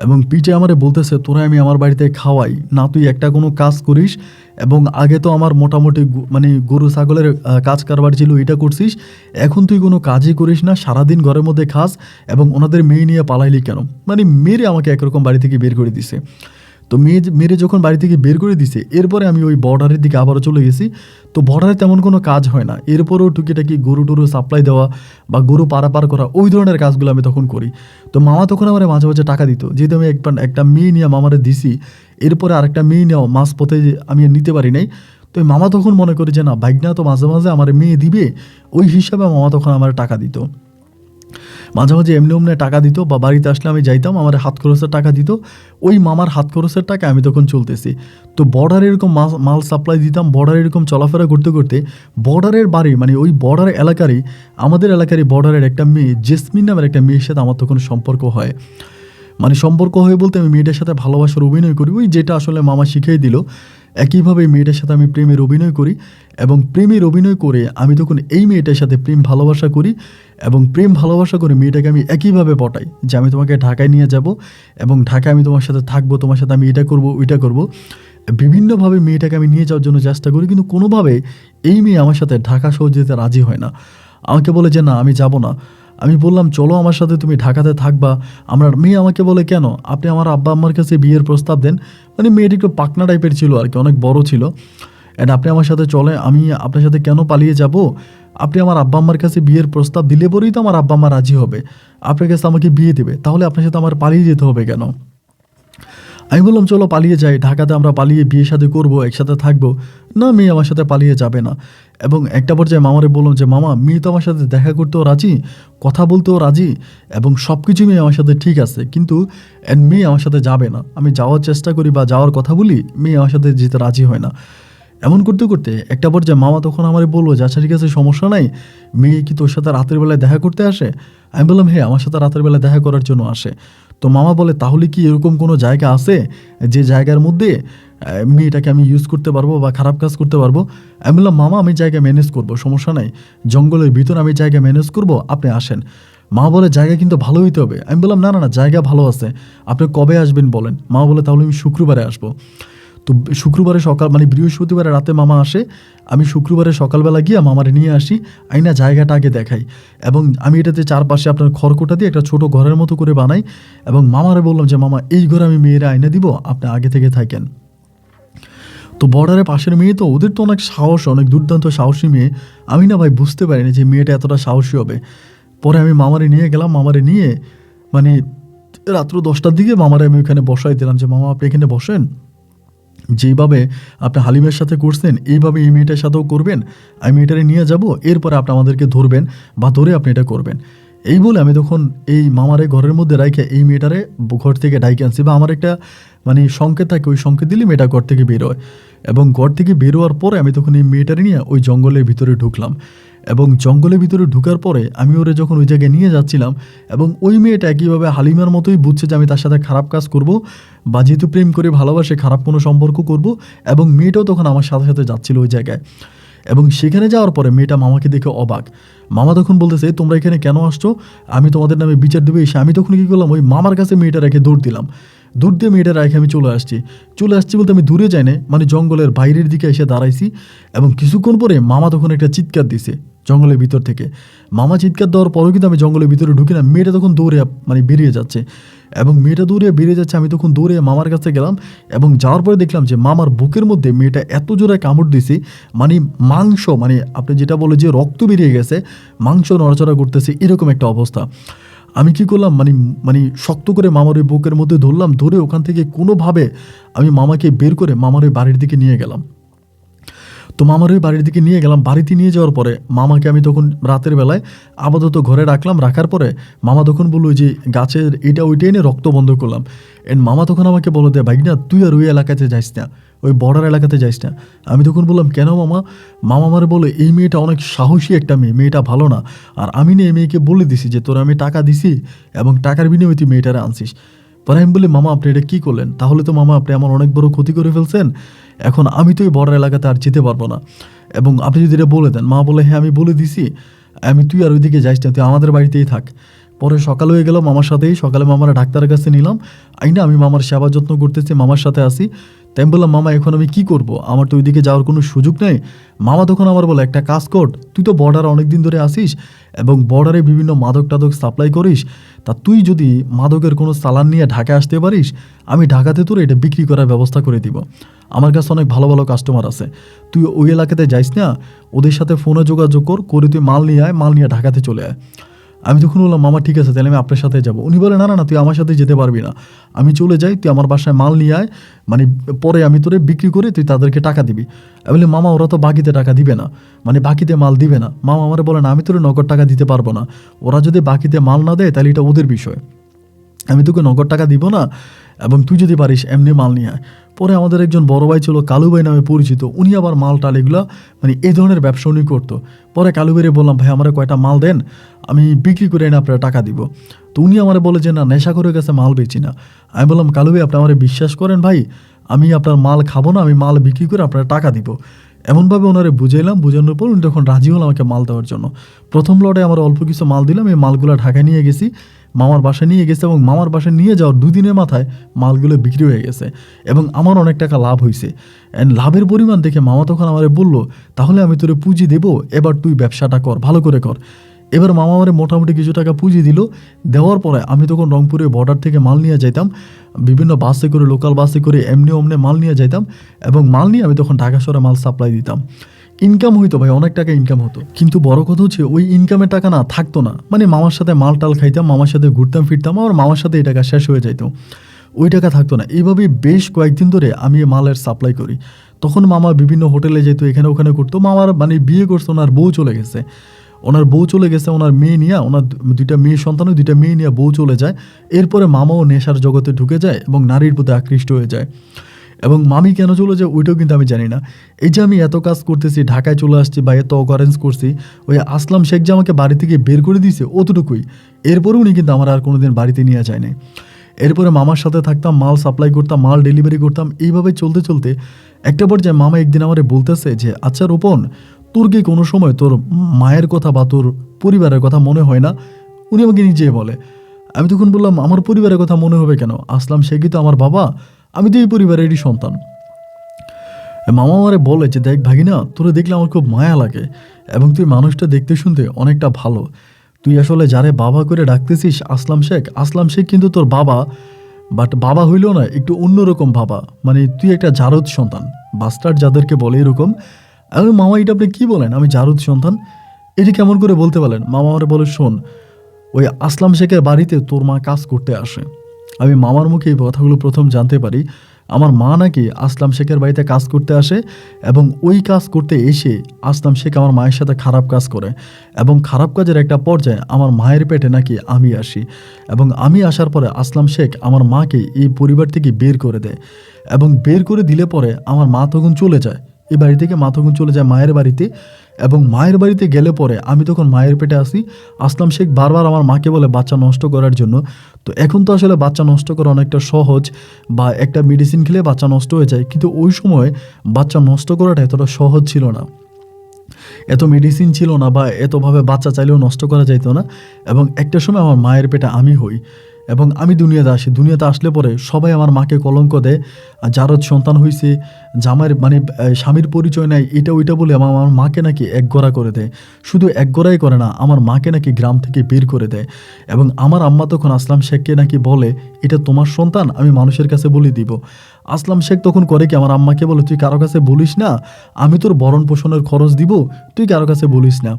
এবং পিঠে আমারে বলতেছে, তোরা আমি আমার বাড়িতে খাওয়াই না, তুই একটা কোনো কাজ করিস। এবং আগে তো আমার মোটামুটি মানে গরু ছাগলের কাজ কারবার ছিল, এটা করছিস, এখন তুই কোনো কাজই করিস না, সারাদিন ঘরের মধ্যে খাস এবং ওনাদের মেয়ে নিয়ে পালাইলি কেন? মানে মেরে আমাকে একরকম বাড়ি থেকে বের করে দিছে। তো মেরে যখন বাড়ি থেকে বের করে দিছে, এরপরে আমি ওই বর্ডারের দিকে আবারও চলে গেছি। তো বর্ডারে তেমন কোনো কাজ হয় না, এরপরেও টুকিটাকি গরু টরু সাপ্লাই দেওয়া বা গরু পারাপার করা, ওই ধরনের কাজগুলো আমি তখন করি। তো মামা তখন আমার মাঝে মাঝে টাকা দিত, যেহেতু আমি একটা মেয়ে নিয়ে মামারে দিছি, এরপরে আরেকটা মেয়ে নেওয়া মাছ পথে আমি আর নিতে পারি নাই। তো মামা তখন মনে করে যে না, ভাগনা তো মাঝে মাঝে আমার মেয়ে দিবে, ওই হিসাবে মামা তখন আমার টাকা দিত। মাঝে মাঝে এমনি এমনি টাকা দিত বা বাড়িতে আসলে আমি যাইতাম, আমার হাত খরচের টাকা দিত। ওই মামার হাত খরচের টাকা আমি তখন চলতেছি। তো বর্ডারে এরকম মাল সাপ্লাই দিতাম, বর্ডারে এরকম চলাফেরা করতে করতে বর্ডারের বাড়ি মানে ওই বর্ডার এলাকারই আমাদের এলাকারই বর্ডারের একটা মেয়ে জেসমিন নামের একটা মেয়ের সাথে আমার তখন সম্পর্ক হয়। মানে সম্পর্ক হয়ে বলতে আমি মেয়েটার সাথে ভালোবাসার অভিনয় করি, ওই যেটা আসলে মামা শিখিয়ে দিল। একইভাবে মেয়েটার সাথে আমি প্রেমের অভিনয় করি এবং প্রেমের অভিনয় করে আমি তখন এই মেয়েটার সাথে প্রেম ভালোবাসা করি এবং প্রেম ভালোবাসা করে মেয়েটাকে আমি একইভাবে পটাই যে আমি তোমাকে ঢাকায় নিয়ে যাব এবং ঢাকায় আমি তোমার সাথে থাকবো, তোমার সাথে আমি এটা করব ওইটা করব। বিভিন্নভাবে মেয়েটাকে আমি নিয়ে যাওয়ার জন্য চেষ্টা করি, কিন্তু কোনোভাবে এই মেয়ে আমার সাথে ঢাকা শহর যেতে রাজি হয় না। আমাকে বলে যে না, আমি যাব না। আমি বললাম চলো আমার সাথে, তুমি ঢাকাতে থাকবা। মেয়ে আমাকে বলে, কেন? আপনি আমার আব্বা আম্মার কাছে বিয়ের প্রস্তাব দেন। মানে মেয়েটি একটু পাকনা টাইপের ছিল আর কি, অনেক বড় ছিল। অ্যান্ড আপনি আমার সাথে চলে, আমি আপনার সাথে কেন পালিয়ে যাব? আপনি আমার আব্বা আম্মার কাছে বিয়ের প্রস্তাব দিলে পরেই তো আমার আব্বা আম্মা রাজি হবে, আপনার কাছে আমাকে বিয়ে দেবে, তাহলে আপনার সাথে আমার পালিয়ে যেতে হবে কেন? আমি বললাম চলো পালিয়ে যাই, ঢাকাতে আমরা পালিয়ে বিয়ে শাদী করবো, একসাথে থাকবো। না, মেয়ে আমার সাথে পালিয়ে যাবে না। এবং একটা পর্যায়ে মামারে বললাম যে মামা, মেয়ে তো আমার সাথে দেখা করতেও রাজি, কথা বলতেও রাজি, এবং সব কিছু মেয়ে আমার সাথে ঠিক আছে, কিন্তু মেয়ে আমার সাথে যাবে না। আমি যাওয়ার চেষ্টা করি বা যাওয়ার কথা বলি, মেয়ে আমার সাথে যেতে রাজি হয় না। এমন করতে করতে একটা পর্যায়ে মামা তখন আমারে বললো যে আচ্ছা ঠিক আছে, সমস্যা নাই, মেয়ে কি তোর সাথে রাতের বেলায় দেখা করতে আসে? আমি বললাম হ্যাঁ, আমার সাথে রাতের বেলায় দেখা করার জন্য আসে। তো মামা বলে তাহলে কি এরকম কোনো জায়গা আছে যে জায়গার মধ্যে মেয়েটাকে আমি ইউজ করতে পারবো বা খারাপ কাজ করতে পারবো? আমি বললাম মামা, আমি জায়গা ম্যানেজ করবো, সমস্যা নাই, জঙ্গলের ভিতর আমি জায়গা ম্যানেজ করবো, আপনি আসেন। মা বলে জায়গা কিন্তু ভালো হইতে হবে। আমি বললাম না না না, জায়গা ভালো আছে, আপনি কবে আসবেন বলেন। মা বলে তাহলে আমি শুক্রবারে আসবো। তো শুক্রবারে সকাল মানে বৃহস্পতিবারে রাতে মামা আসে, আমি শুক্রবারে সকালবেলা গিয়ে মামারে নিয়ে আসি, আইনা জায়গাটা আগে দেখাই, এবং আমি এটাতে চারপাশে আপনার খড়কুটা দিয়ে একটা ছোট ঘরের মতো করে বানাই, এবং মামারে বললাম যে মামা, এই ঘরে আমি মেয়েরা আইনা দিব, আপনি আগে থেকে থাকেন। তো বর্ডারের পাশের মেয়ে, তো ওদের তো অনেক সাহস, অনেক দুর্দান্ত সাহসী মেয়ে। আমি না ভাই বুঝতে পারিনি যে মেয়েটা এতটা সাহসী হবে। পরে আমি মামারে নিয়ে গেলাম, মামারে নিয়ে মানে রাত্র 10টার দিকে মামারে আমি ওখানে বসাই দিলাম যে মামা আপনি এখানে বসেন, যেইভাবে আপনি হালিমের সাথে করছেন এইভাবে এই মেয়েটার সাথেও করবেন, আমি মেয়েটারে নিয়ে যাব, এরপরে আপনি আমাদেরকে ধরবেন বা ধরে আপনি এটা করবেন। এই বলে আমি তখন এই মামারে ঘরের মধ্যে রাইখে এই মেয়েটারে ঘর থেকে ডাইকে আনছি, বা আমার একটা মানে সংকেত থাকে, ওই সংকেত দিলে মেয়েটা ঘর থেকে বের হয়। এবং ঘর থেকে বের হওয়ার পরে আমি তখন এই মেয়েটারে নিয়ে ওই জঙ্গলের ভিতরে ঢুকলাম, এবং জঙ্গলের ভিতরে ঢুকার পরে আমি ওরে যখন ওই জায়গায় নিয়ে যাচ্ছিলাম, এবং ওই মেয়েটা একইভাবে হালিমার মতোই বুঝছে যে আমি তার সাথে খারাপ কাজ করব, বা যেহেতু প্রেম করে ভালোবাসে খারাপ কোনো সম্পর্ক করব, এবং মেয়েটাও তখন আমার সাথে সাথে যাচ্ছিল ওই জায়গায়। এবং সেখানে যাওয়ার পরে মেয়েটা মামাকে দেখে অবাক। মামা তখন বলতেছে তোমরা এখানে কেন আসছো, আমি তোমাদের নামে বিচার দেবো এসে। আমি তখন কী করলাম, ওই মামার কাছে মেয়েটা রেখে দৌড় দিলাম, দূর দিয়ে মেয়েটা রেখে আমি চলে আসছি বলতে আমি দূরে যাই না, মানে জঙ্গলের বাইরের দিকে এসে দাঁড়াইছি। এবং কিছুক্ষণ পরে মামা তখন একটা চিৎকার দিছে জঙ্গলের ভিতর থেকে। মামা চিৎকার দেওয়ার পরেও কিন্তু আমি জঙ্গলের ভিতরে ঢুকি না, মেয়েটা তখন দৌড়ে মানে বেরিয়ে যাচ্ছে, এবং মেয়েটা দৌড়ে বেরিয়ে যাচ্ছে। আমি তখন দৌড়ে মামার কাছে গেলাম, এবং যাওয়ার পরে দেখলাম যে মামার বুকের মধ্যে মেয়েটা এত জোরে কামড় দিছে, মানে মাংস, মানে আপনি যেটা বলে যে রক্ত বেরিয়ে গেছে, মাংস নড়াচড়া করতেছে, এরকম একটা অবস্থা। আমি কি করলাম, মানে মানে শক্ত করে মামার ওই বুকের মধ্যে ধরলাম, ধরে ওখান থেকে কোনোভাবে আমি মামাকে বের করে মামার ওই বাড়ির দিকে নিয়ে গেলাম। তো মামার ওই বাড়ির দিকে নিয়ে গেলাম। বাড়িতে নিয়ে যাওয়ার পরে মামাকে আমি তখন রাতের বেলায় আপাতত ঘরে রাখলাম, রাখার পরে মামা তখন বললো যে গাছের এটা ওইটা এনে রক্ত বন্ধ করলাম। এন্ড মামা তখন আমাকে বলো দে ভাই না, তুই আর ওই এলাকাতে যাইস না, ওই বর্ডার এলাকাতে যাইস না। আমি তখন বললাম কেন মামা? মামা আমারে বলে এই মেয়েটা অনেক সাহসী একটা মেয়ে, মেয়েটা ভালো না। আর আমি না এই মেয়েকে বলে দিছি যে তোরা আমি টাকা দিছি, এবং টাকার বিনিময়ে তুই মেয়েটারে আনছিস। পরে আমি বলি মামা আপনি এটা কী করলেন? তাহলে তো মামা আপনি আমার অনেক বড় ক্ষতি করে ফেলছেন, এখন আমি তো এই বর্ডার এলাকাতে আর যেতে পারবো না, এবং আপনি যদি এটা বলে দেন। মা বলে হ্যাঁ আমি বলে দিছি, তুই আর ওইদিকে যাইস না, তুই আমাদের বাড়িতেই থাক। পরে সকাল হয়ে গেল, মামার সাথেই সকালে মামারা ডাক্তারের কাছে নিলাম, আইনা আমি মামার সেবা যত্ন করতেছি, মামার সাথে আসি। তাই আমি বললাম মামা এখন আমি কি করব, আমার তো ওইদিকে যাওয়ার কোনো সুযোগ নেই। মামা তখন আমার বলে একটা কাজ কর, তুই তো বর্ডারে অনেক দিন ধরে আসিস এবং বর্ডারে বিভিন্ন মাদক টাদক সাপ্লাই করিস, তা তুই যদি মাদকের কোনো চালান নিয়ে ঢাকায় আসতে পারিস, আমি ঢাকাতে তোর এটা বিক্রি করার ব্যবস্থা করে দিব। আমার কাছে অনেক ভালো ভালো কাস্টমার আছে, তুই ওই এলাকাতে যাইস না, ওদের সাথে ফোনে যোগাযোগ করে তুই মাল নিয়ে আয়, মাল নিয়ে ঢাকাতে চলে আয়। আমি তখন বললাম মামা ঠিক আছে, তাহলে আমি আপনার সাথে যাবো। উনি বলে না না না, তুই আমার সাথে যেতে পারবি না, আমি চলে যাই, তুই আমার বাসায় মাল নিয়ে আয়, মানে পরে আমি তোরে বিক্রি করে তুই তাদেরকে টাকা দিবি। আমি বলি মামা ওরা তো বাকিতে টাকা দিবে না, মানে বাকিতে মাল দিবে না। মামা আমার বলে না, আমি তোরে নগদ টাকা দিতে পারবো না, ওরা যদি বাকিতে মাল না দেয় তাহলে এটা ওদের বিষয়, আমি তোকে নগদ টাকা দিব না, এবং তুই যদি পারিস এমনি মাল নিয়ে আয়। পরে আমাদের একজন বড় ভাই ছিল, কালু ভাই নামে পরিচিত, উনি আবার মাল টাল এগুলো মানে এই ধরনের ব্যবসা উনি করতো। পরে কালু ভাইরে বললাম ভাই আমার কয়টা মাল দেন, আমি বিক্রি করে এনে আপনারা টাকা দিব। তো উনি আমার বলে যে না, নেশা করে গেছে, মাল বেচি না। আমি বললাম কালু ভাই আপনি আমার বিশ্বাস করেন ভাই, আমি আপনার মাল খাবো না, আমি মাল বিক্রি করে আপনারা টাকা দিব। এমনভাবে ওনারে বুঝাইলাম, বোঝানোর পর উনি তখন রাজি হল আমাকে মাল দেওয়ার জন্য। প্রথম লটে আমার অল্প কিছু মাল দিলাম, এই মালগুলো ঢাকায় নিয়ে গেছি, মামার বাসায় নিয়ে গেছে, এবং মামার বাসায় নিয়ে যাওয়ার 2 দিনের মাথায় মালগুলো বিক্রি হয়ে গেছে, এবং আমার অনেক টাকা লাভ হয়েছে। অ্যান্ড লাভের পরিমাণ দেখে মামা তখন আমারে বলল তাহলে আমি তোরে পুঁজি দেবো, এবার তুই ব্যবসাটা কর, ভালো করে কর। এবার মামা আমারে মোটামুটি কিছু টাকা পুঁজি দিল, দেওয়ার পরে আমি তখন রংপুরে বর্ডার থেকে মাল নিয়ে যাইতাম, বিভিন্ন বাসে করে, লোকাল বাসে করে, এমনি অমনে মাল নিয়ে যাইতাম, এবং মাল নিয়ে আমি তখন ঢাকা শহরে মাল সাপ্লাই দিতাম। ইনকাম হইতো ভাই, অনেক টাকা ইনকাম হতো, কিন্তু বড় কথা হচ্ছে ওই ইনকামের টাকা না থাকতো না, মানে মামার সাথে মাল টাল খাইতাম, মামার সাথে ঘুরতাম ফিরতাম, আমার মামার সাথে এই টাকা শেষ হয়ে যাইতো। ওই টাকা থাকতো না। এইভাবে বেশ কয়েকদিন ধরে আমি মালের সাপ্লাই করি। তখন মামা বিভিন্ন হোটেলে যেত, এখানে ওখানে করতো। মামার মানে বিয়ে করছে, ওনার বউ চলে গেছে। ওনার মেয়ে নিয়ে, ওনার 2টা মেয়ে সন্তান, 2টা মেয়ে নিয়ে বউ চলে যায়। এরপরে মামাও নেশার জগতে ঢুকে যায় এবং নারীর প্রতি আকৃষ্ট হয়ে যায়। এবং মামি কেন চলে যায় ওইটাও কিন্তু আমি জানি না। এই যে আমি এত কাজ করতেছি, ঢাকায় চলে আসছি বা এত অকারেন্স করছি, ওই আসলাম শেখ যে আমাকে বাড়ি থেকে বের করে দিয়েছে অতটুকুই। এরপরে উনি কিন্তু আমার আর কোনোদিন বাড়িতে নিয়ে যায়নি। এরপরে মামার সাথে থাকতাম, মাল সাপ্লাই করতাম, মাল ডেলিভারি করতাম। এইভাবে চলতে চলতে একটা পর্যায়ে মামা একদিন আমারে বলতেছে যে, আচ্ছা রোপণ, তোর কি কোনো সময় তোর মায়ের কথা বা তোর পরিবারের কথা মনে হয় না? উনি আমাকে নিজে বলে। আমি তখন বললাম, আমার পরিবারের কথা মনে হবে কেন? আসলাম শেখই তো আমার বাবা, আমি তো এই পরিবারেরই সন্তান। মামা আমারে বলে যে, দেখ ভাগিনা, তোরে দেখলে আমার খুব মায়া লাগে এবং তুই মানুষটা দেখতে শুনতে অনেকটা ভালো। তুই আসলে যারে বাবা করে ডাকতেছিস আসলাম শেখ কিন্তু তোর বাবা, বাট বাবা হইলেও না, একটু অন্যরকম বাবা। মানে তুই একটা জারদ সন্তান, বাস্টার্ড যাদেরকে বলে এরকম। আমি, মামা এটা আপনি কী বলেন, আমি জারদ সন্তান? এটা কেমন করে বলতে পারেন? মামা আমারে বলে, শোন, ওই আসলাম শেখের বাড়িতে তোর মা কাজ করতে আসে। আমি মামার মুখে এই কথাগুলো প্রথম জানতে পারি। আমার মা নাকি আসলাম শেখের বাড়িতে কাজ করতে আসে এবং ওই কাজ করতে এসে আসলাম শেখ আমার মায়ের সাথে খারাপ কাজ করে এবং খারাপ কাজের একটা পর্যায়ে আমার মায়ের পেটে নাকি আমি আসি এবং আমি আসার পরে আসলাম শেখ আমার মাকে এই পরিবার থেকে বের করে দেয় এবং বের করে দিলে পরে আমার মা তখন চলে যায় এই বাড়ি থেকে। মা তখন চলে যায় মায়ের বাড়িতে এবং মায়ের বাড়িতে গেলে পরে আমি তখন মায়ের পেটে আসি। আসলাম শেখ বারবার আমার মাকে বলে বাচ্চা নষ্ট করার জন্য। তো এখন তো আসলে বাচ্চা নষ্ট করা অনেকটা সহজ, বা একটা মেডিসিন খেলে বাচ্চা নষ্ট হয়ে যায়, কিন্তু ওই সময় বাচ্চা নষ্ট করাটা এতটা সহজ ছিল না। এত মেডিসিন ছিল না বা এতভাবে বাচ্চা চাইলেও নষ্ট করা যাইতো না। এবং একটা সময় আমার মায়ের পেটে আমি হই এবং আমি দুনিয়াতে আসি। দুনিয়াতে আসলে পরে সবাই আমার মাকে কলঙ্ক দেয়, জারদ সন্তান হইছে, জামাইয়ের মানে স্বামীর পরিচয় নাই, এটা ওইটা বলে আমার মাকে নাকি একগড়া করে দেয়। শুধু একগড়াই করে না, আমার মাকে নাকি গ্রাম থেকে বের করে দেয়। এবং আমার আম্মা তখন আসলাম শেখকে নাকি বলে, এটা তোমার সন্তান, আমি মানুষের কাছে বলে দিব। আসলাম শেখ তখন করে কি, আমার আম্মাকে বলে, তুই কারো কাছে বলিস না, আমি তোর ভরণ পোষণের খরচ দিব, তুই কারো কাছে বলিস না।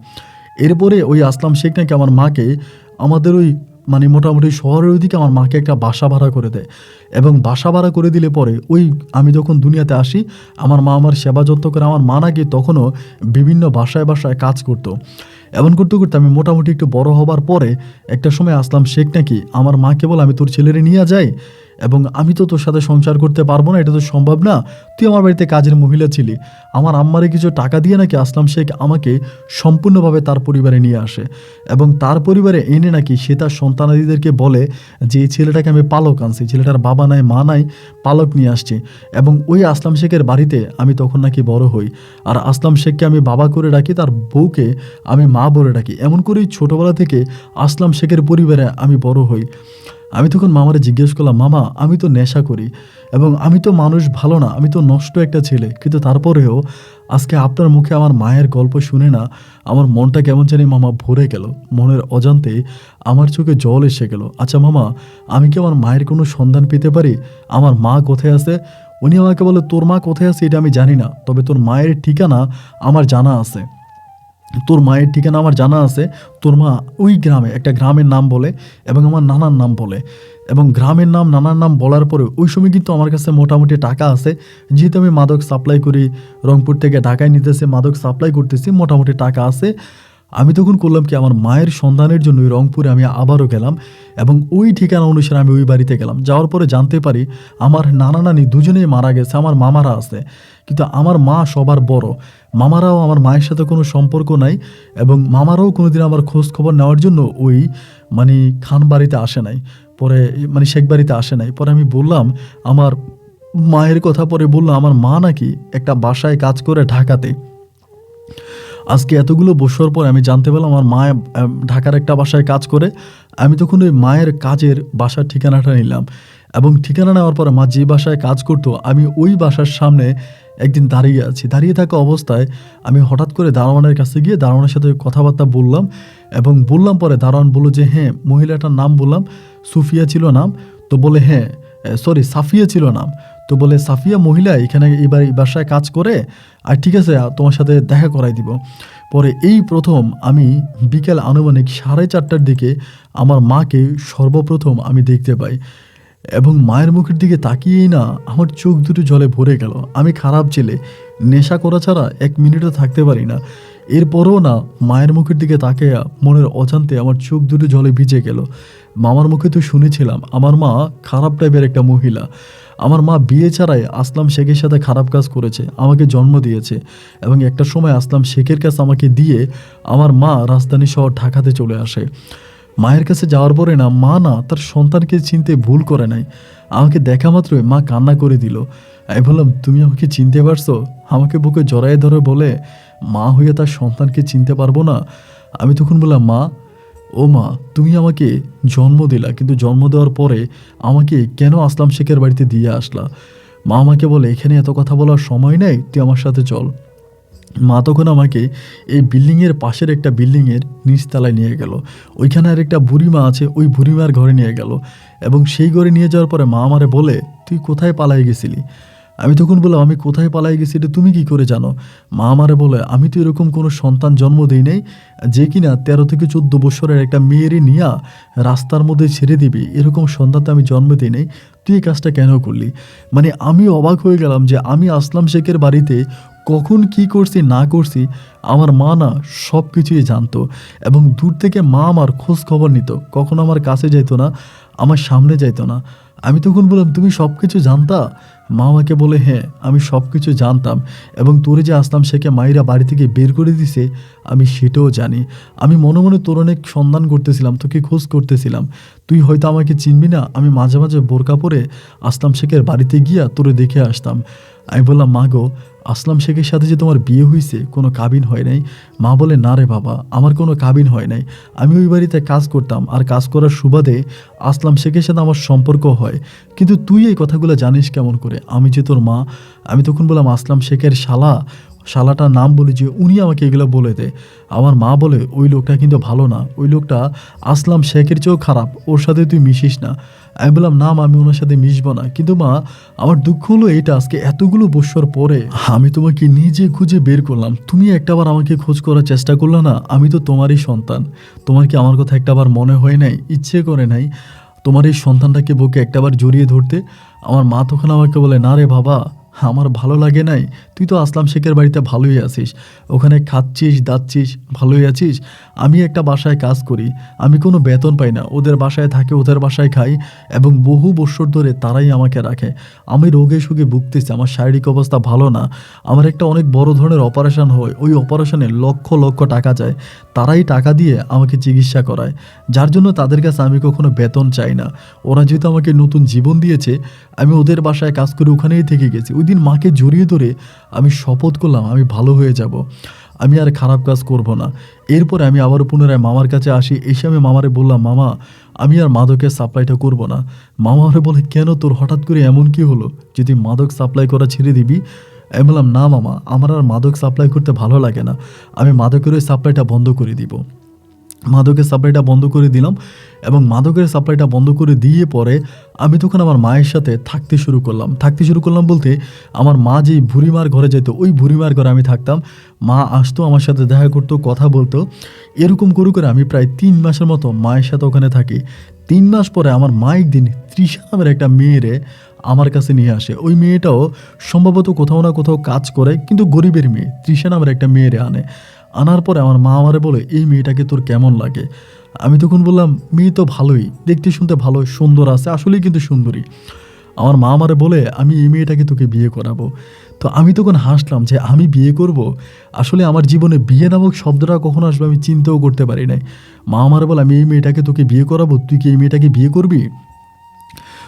এরপরে ওই আসলাম শেখ নাকি আমার মাকে আমাদের ওই মানে মোটামুটি শহরের ওইদিকে আমার মাকে একটা বাসা ভাড়া করে দেয় এবং বাসা ভাড়া করে দিলে পরে ওই আমি যখন দুনিয়াতে আসি আমার মা আমার সেবা যত্ন করে। আমার মা নাকি তখনও বিভিন্ন বাসায় বাসায় কাজ করতো। এমন করতে করতে আমি মোটামুটি একটু বড় হবার পরে একটা সময় আসলাম শেখ নাকি আমার মাকে বলে, আমি তোর ছেলেরে নিয়ে যাই এবং আমি তো তোর সাথে সংসার করতে পারবো না, এটা তো সম্ভব না, তুই আমার বাড়িতে কাজের মহিলা ছিলি। আমার আম্মারে কিছু টাকা দিয়ে নাকি আসলাম শেখ আমাকে সম্পূর্ণভাবে তার পরিবারে নিয়ে আসে এবং তার পরিবারে এনে নাকি সে তার সন্তানাদিদেরকে বলে যে এই ছেলেটাকে আমি পালক আনছি, ছেলেটার বাবা নাই মা নাই, পালক নিয়ে আসছি। এবং ওই আসলাম শেখের বাড়িতে আমি তখন নাকি বড় হই। আর আসলাম শেখকে আমি বাবা করে ডাকি, তার বউকে আমি মা বলে ডাকি। এমন করেই ছোটোবেলা থেকে আসলাম শেখের পরিবারে আমি বড় হই। আমি তখন মামারে জিজ্ঞেস করলাম, মামা আমি তো নেশা করি এবং আমি তো মানুষ ভালো না, আমি তো নষ্ট একটা ছেলে, কিন্তু তারপরেও আজকে আপনার মুখে আমার মায়ের গল্প শুনে না আমার মনটা কেমন জানি মামা ভরে গেল। মনের অজান্তে আমার চোখে জল এসে গেল। আচ্ছা মামা, আমি কি আমার মায়ের কোনো সন্ধান পেতে পারি? আমার মা কোথায় আছে? উনি আমাকে বলে, তোর মা কোথায় আছে এটা আমি জানি না, তবে তোর মায়ের ঠিকানা আমার জানা আছে। তোর মায়ের ঠিকানা আমার জানা আছে। তোর মা ওই গ্রামে, একটা গ্রামের নাম বলে এবং আমার নানার নাম বলে এবং গ্রামের নাম নানার নাম বলার পরে ওই সময় কিন্তু আমার কাছে মোটামুটি টাকা আছে, যেহেতু আমি মাদক সাপ্লাই করি, রংপুর থেকে ঢাকায় নিতেছে মাদক সাপ্লাই করতেছি, মোটামুটি টাকা আছে। আমি তখন করলাম কি, আমার মায়ের সন্ধানের জন্য ওই রংপুরে আমি আবারও গেলাম এবং ওই ঠিকানা অনুসারে আমি ওই বাড়িতে গেলাম। যাওয়ার পরে জানতে পারি আমার নানা নানি দুজনেই মারা গেছে, আমার মামারা আছে, কিন্তু আমার মা সবার বড়। মামারাও আমার মায়ের সাথে কোনো সম্পর্ক নাই এবং মামারাও কোনোদিন আমার খোঁজ খবর নেওয়ার জন্য ওই মানে খান বাড়িতে আসে নাই, পরে মানে শেখ বাড়িতে আসে নাই। পরে আমি বললাম আমার মায়ের কথা, পরে বললাম আমার মা নাকি একটা বাসায় কাজ করে ঢাকাতে। আজকে এতগুলো বছর পর আমি জানতে পারলাম আমার মা ঢাকার একটা বাসায় কাজ করে। আমি তখন ওই মায়ের কাজের বাসার ঠিকানাটা নিলাম এবং ঠিকানা নেওয়ার পরে মা যে বাসায় কাজ করতো আমি ওই বাসার সামনে একদিন দাঁড়িয়ে আছি। দাঁড়িয়ে থাকা অবস্থায় আমি হঠাৎ করে দারোয়ানের কাছে গিয়ে দারোয়ানের সাথে কথাবার্তা বললাম এবং বললাম পরে দারোয়ান বলল যে হ্যাঁ, মহিলাটার নাম বললাম, সুফিয়া ছিল নাম। তো বলে হ্যাঁ, সাফিয়া ছিল নাম। তো বলে সাফিয়া মহিলা এখানে এবার এই বাসায় কাজ করে, আর ঠিক আছে তোমার সাথে দেখা করাই দিব। পরে এই প্রথম আমি বিকেল আনুমানিক 4:30টার দিকে আমার মাকে সর্বপ্রথম আমি দেখতে পাই এবং মায়ের মুখের দিকে তাকিয়েই না আমার চোখ দুটো জলে ভরে গেল। আমি খারাপ ছেলে, নেশা করা ছাড়া 1 মিনিটও থাকতে পারি না। এরপরও না মায়ের মুখের দিকে তাকিয়ে মনের অজান্তে আমার চোখ দুটো জলে ভিজে গেল। মামার মুখে তো শুনেছিলাম আমার মা খারাপ টাইপের একটা মহিলা। আমার মা বিয়ে ছাড়াই আসলাম শেখের সাথে খারাপ কাজ করেছে, আমাকে জন্ম দিয়েছে এবং একটা সময় আসলাম শেখের কাছে আমাকে দিয়ে আমার মা রাজধানী শহর ঢাকাতে চলে আসে। মায়ের কাছে যাওয়ার পরে না মা না তার সন্তানকে চিনতে ভুল করে নাই। আমাকে দেখা মাত্রই মা কান্না করে দিল। আমি বললাম, তুমি আমাকে চিনতে পারছো? আমাকে বুকে জড়ায় ধরে বলে, মা হয়ে তার সন্তানকে চিনতে পারবো না? আমি তখন বললাম, মা, ও মা, তুমি আমাকে জন্ম দিলা, কিন্তু জন্ম দেওয়ার পরে আমাকে কেন আসলাম শেখের বাড়িতে দিয়ে আসলা? মা আমাকে বলে, এখানে এত কথা বলার সময় নেই, তুই আমার সাথে চল। মা তখন আমাকে এই বিল্ডিংয়ের পাশের একটা বিল্ডিংয়ের নিচতলায় নিয়ে গেল। ওইখানে আর একটা বুড়িমা আছে, ওই বুড়িমার ঘরে নিয়ে গেল এবং সেই ঘরে নিয়ে যাওয়ার পরে মা আমারে বলে, তুই কোথায় পালাই গেছিলি? আমি তখন বললাম, আমি কোথায় পালাই গেছি এটা তুমি কি করে জানো? মা আমারে বলে, আমি তো এরকম কোনো সন্তান জন্ম দিই নাই যে কিনা 13 থেকে 14 বছরের একটা মেয়েরই নিয়ে রাস্তার মধ্যে ছেড়ে দিবি, এরকম সন্তান তো আমি জন্ম দিই নাই। তুই এই কাজটা কেন করলি? মানে আমি অবাক হয়ে গেলাম যে আমি আসলাম শেখের বাড়িতে কখন কি করছি না করছি আমার মা না সব কিছুই জানতো এবং দূর থেকে মা আমার খোঁজ খবর নিত। কখনো আমার কাছে যাইতো না, আমার সামনে যাইতো না। আমি তখন বললাম, তুমি সব কিছু জানতা? মা আমাকে বলে, হ্যাঁ, আমি সব কিছু জানতাম এবং তোরে যে আসলাম শেখে মাইরা বাড়ি থেকে বের করে দিছে আমি সেটাও জানি। আমি মনে মনে তোর অনেক সন্ধান করতেছিলাম, তোকে খোঁজ করতেছিলাম। তুই হয়তো আমাকে চিনবি না, আমি মাঝে মাঝে বোরকা পরে আসলাম শেখের বাড়িতে গিয়া তোরে দেখে আসতাম। আমি বললাম, মা গো, আসলাম শেখের সাথে যে তোমার বিয়ে হয়েছে, কোনো কাবিন হয় নাই? মা বলে, না রে বাবা, আমার কোনো কাবিন হয় নাই। আমি ওই বাড়িতে কাজ করতাম আর কাজ করার সুবাদে আসলাম শেখের সাথে আমার সম্পর্ক হয়। কিন্তু তুই এই কথাগুলো জানিস কেমন করে? আমি যে তোর মা। আমি তখন বললাম, আসলাম শেখের শালাটার নাম বলি যে উনি আমাকে এগুলো বলে দেয়। আমার মা বলে, ওই লোকটা কিন্তু ভালো না, ওই লোকটা আসলাম শেখের চেয়েও খারাপ, ওর সাথে তুই মিশিস না। আমি বললাম, না মা, আমি ওনার সাথে মিশবো না। কিন্তু মা, আমার দুঃখ হলো এইটা, আজকে এতগুলো বছর পরে আমি তোমাকে নিজে খুঁজে বের করলাম, তুমি একটাবার আমাকে খোঁজ করার চেষ্টা করলে না? আমি তো তোমারই সন্তান। তোমার কি আমার কথা একটাবার মনে হয় নাই, ইচ্ছে করে নাই তোমার এই সন্তানটাকে বুকে একটাবার জড়িয়ে ধরতে? আমার মা তখন আমাকে বলে, না রে বাবা, আমার ভালো লাগে নাই। তুই তো আসলাম শেখের বাড়িতে ভালোই আছিস, ওখানে খাচ্ছিস দাচ্ছিস, ভালোই আছিস। আমি একটা বাসায় কাজ করি, আমি কোনো বেতন পাই না, ওদের বাসায় থাকে, ওদের বাসায় খাই এবং বহু বছর ধরে তারাই আমাকে রাখে। আমি রোগে সুগে ভুগতেছি, আমার শারীরিক অবস্থা ভালো না। আমার একটা অনেক বড় ধরনের অপারেশন হয়, ওই অপারেশনে লক্ষ লক্ষ টাকা যায়, তারাই টাকা দিয়ে আমাকে চিকিৎসা করায়। যার জন্য তাদের কাছে আমি কখনো বেতন চাই না। ওরা যেহেতু আমাকে নতুন জীবন দিয়েছে, আমি ওদের বাসায় কাজ করে ওখানেই থেকে গেছি। ওই দিন মাকে জড়িয়ে ধরে আমি শপথ করলাম আমি ভালো হয়ে যাব, আমি আর খারাপ কাজ করব না। এরপরে আমি আবার পুনরায় মামার কাছে আসি। এসে আমি মামারে বললাম, মামা, আমি আর মাদকের সাপ্লাইটা করব না। মামা আমারে বলে, কেন, তোর হঠাৎ করে এমন কি হলো, যদি মাদক সাপ্লাই করা ছেড়ে দিবি? আমি বললাম, না মামা, আমার আর মাদক সাপ্লাই করতে ভালো লাগে না, আমি মাদকের ওই সাপ্লাইটা বন্ধ করে দিব। মাদকের সাপ্লাইটা বন্ধ করে দিলাম এবং মাদকের সাপ্লাইটা বন্ধ করে দিয়ে পরে আমি তখন আমার মায়ের সাথে থাকতে শুরু করলাম বলতে আমার মা যেই বুড়িমার ঘরে যেত, ওই বুড়িমার ঘরে আমি থাকতাম। মা আসতো, আমার সাথে দেখা করতো, কথা বলতো। এরকম করে করে আমি প্রায় 3 মাসের মতো মায়ের সাথে ওখানে থাকি। 3 মাস পরে আমার মা একদিন তৃষা নামের একটা মেয়েরে আমার কাছে নিয়ে আসে। ওই মেয়েটাও সম্ভবত কোথাও না কোথাও কাজ করে, কিন্তু গরিবের মেয়ে। তৃষা নামের একটা মেয়েরে আনার পরে আমার মা আমারে বলে, এই মেয়েটাকে তোর কেমন লাগে? আমি তখন বললাম, মেয়ে তো ভালোই, দেখতে শুনতে ভালো, সুন্দর আছে, আসলেই কিন্তু সুন্দরী। আমার মা আমারে বলে, আমি এই মেয়েটাকে তোকে বিয়ে করাবো। তো আমি তখন হাসলাম যে আমি বিয়ে করব? আসলে আমার জীবনে বিয়ে নামক শব্দটা কখনো আসলে আমি চিন্তাও করতে পারি নাই। মা আমারে বলে, আমি এই মেয়েটাকে তোকে বিয়ে করাবো, তুই কি এই মেয়েটাকে বিয়ে করবি?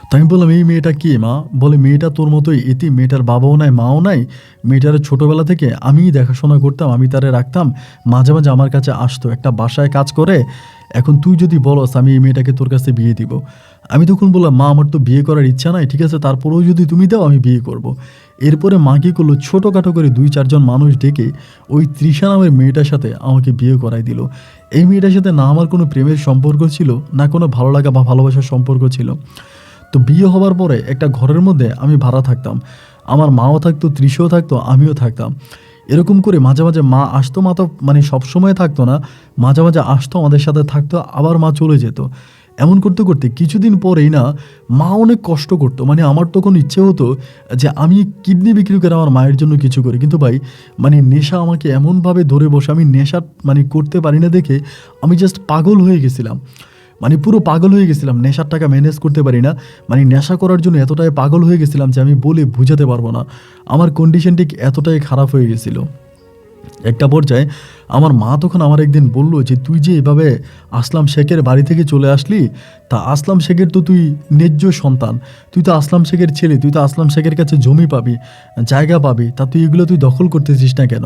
তো আমি বললাম, এই মেয়েটা কি মা? বলে, মেয়েটা তোর মতোই এতিম, মেয়েটার বাবাও নাই মাও নাই। মেয়েটার ছোটোবেলা থেকে আমিই দেখাশোনা করতাম, আমি তারে রাখতাম, মাঝে মাঝে আমার কাছে আসতো, একটা বাসায় কাজ করে। এখন তুই যদি বলস আমি এই মেয়েটাকে তোর কাছে বিয়ে দিব। আমি তখন বললাম, মা, আমার তো বিয়ে করার ইচ্ছা নাই, ঠিক আছে, তারপরেও যদি তুমি দাও আমি বিয়ে করব। এরপরে মা কী করলো, ছোটোখাটো করে 2-4 জন মানুষ ডেকে ওই তৃষা নামের মেয়েটার সাথে আমাকে বিয়ে করাই দিল। এই মেয়েটার সাথে না আমার কোনো প্রেমের সম্পর্ক ছিল, না কোনো ভালো লাগা বা ভালোবাসার সম্পর্ক ছিল। তো বিয়ে হবার পরে একটা ঘরের মধ্যে আমি ভাড়া থাকতাম, আমার মাও থাকতো, তৃষাও থাকতো, আমিও থাকতাম। এরকম করে মাঝে মাঝে মা আসতো, মা তো মানে সবসময় থাকতো না, মাঝে মাঝে আসতো, আমাদের সাথে থাকতো, আবার মা চলে যেত। এমন করতে করতে কিছুদিন পরেই না মা অনেক কষ্ট করতো, মানে আমার তখন ইচ্ছে হতো যে আমি কিডনি বিক্রি করে আমার মায়ের জন্য কিছু করি, কিন্তু ভাই মানে নেশা আমাকে এমনভাবে ধরে বসে, আমি নেশা মানে করতে পারি না দেখে আমি জাস্ট পাগল হয়ে গেছিলাম, মানে পুরো পাগল হয়ে গেছিলাম, নেশার টাকা ম্যানেজ করতে পারি না, মানে নেশা করার জন্য এতটাই পাগল হয়ে গেছিলাম যে আমি বলে বুঝাতে পারবো না, আমার কন্ডিশন ঠিক এতটাই খারাপ হয়ে গেছিলো। একটা পর্যায়ে আমার মা তখন আমার একদিন বলল যে তুই যে এভাবে আসলাম শেখের বাড়ি থেকে চলে আসলি, তা আসলাম শেখের তো তুই ন্যায্য সন্তান, তুই তো আসলাম শেখের ছেলে, তুই তো আসলাম শেখের কাছে জমি পাবি, জায়গা পাবি, তা তুই এগুলো তুই দখল করতেছিস না কেন?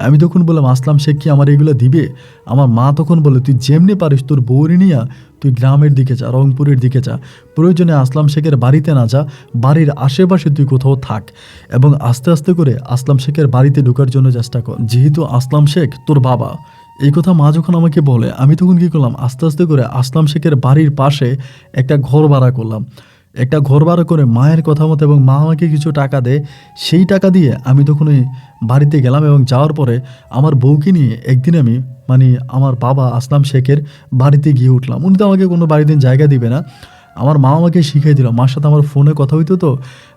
আমি তখন বললাম আসলাম শেখ কি আমার এগুলো দিবে? আমার মা তখন বলে তুই যেমনি পারিস তোর বউরে নিয়ে তুই গ্রামের দিকে যা, রংপুরের দিকে যা, প্রয়োজনে আসলাম শেখের বাড়িতে না যা, বাড়ির আশেপাশে তুই কোথাও থাক এবং আস্তে আস্তে করে আসলাম শেখের বাড়িতে ঢোকার জন্য চেষ্টা কর, যেহেতু আসলাম শেখ তোর বাবা। এই কথা মা যখন আমাকে বলে আমি তখন কী করলাম, আস্তে আস্তে করে আসলাম শেখের বাড়ির পাশে একটা ঘর ভাড়া করলাম, একটা ঘর ভাড়া করে মায়ের কথা মতো, এবং মা আমাকে কিছু টাকা দেয়, সেই টাকা দিয়ে আমি তখন ওই বাড়িতে গেলাম এবং যাওয়ার পরে আমার বউকে নিয়ে একদিন আমি মানে আমার বাবা আসলাম শেখের বাড়িতে গিয়ে উঠলাম। উনি তো আমাকে কোনো বাড়িতে জায়গা দিবে না, আমার মা আমাকে শিখিয়ে দিল, মার সাথে আমার ফোনে কথা হইতো তো,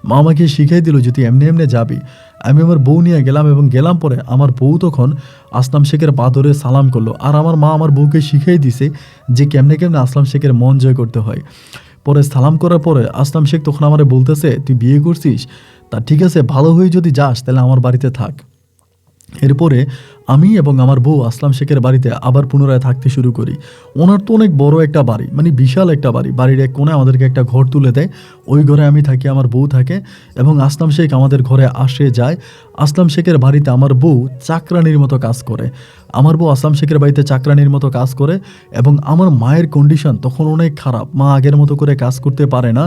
মা আমাকে শিখিয়ে দিল যে তুই এমনি এমনি যাবি। আমি আমার বউ নিয়ে গেলাম এবং গেলাম পরে আমার বউ তখন আসলাম শেখের পা ধরে সালাম করলো, আর আমার মা আমার বউকে শিখিয়ে দিছে যে কেমনে কেমনে আসলাম শেখের মন জয় করতে হয়। পরে সালাম করার পরে আসলাম শেখ তখন আমারে বলতেছে তুই বিয়ে করছিস, তা ঠিক আছে ভালো হয়ে যদি যাস তাহলে আমার বাড়িতে থাক। এরপরে আমি এবং আমার বউ আসলাম শেখের বাড়িতে আবার পুনরায় থাকতে শুরু করি। ওনার তো অনেক বড় একটা বাড়ি, মানে বিশাল একটা বাড়ি, বাড়ির এক কোণে আমাদেরকে একটা ঘর তুলে দেয়, ওই ঘরে আমি থাকি, আমার বউ থাকে এবং আসলাম শেখ আমাদের ঘরে আসে যায়। আসলাম শেখের বাড়িতে আমার বউ চাকরানির মতো কাজ করে, আমার বউ আসলাম শেখের বাড়িতে চাকরানির মতো কাজ করে এবং আমার মায়ের কন্ডিশন তখন অনেক খারাপ, মা আগের মতো করে কাজ করতে পারে না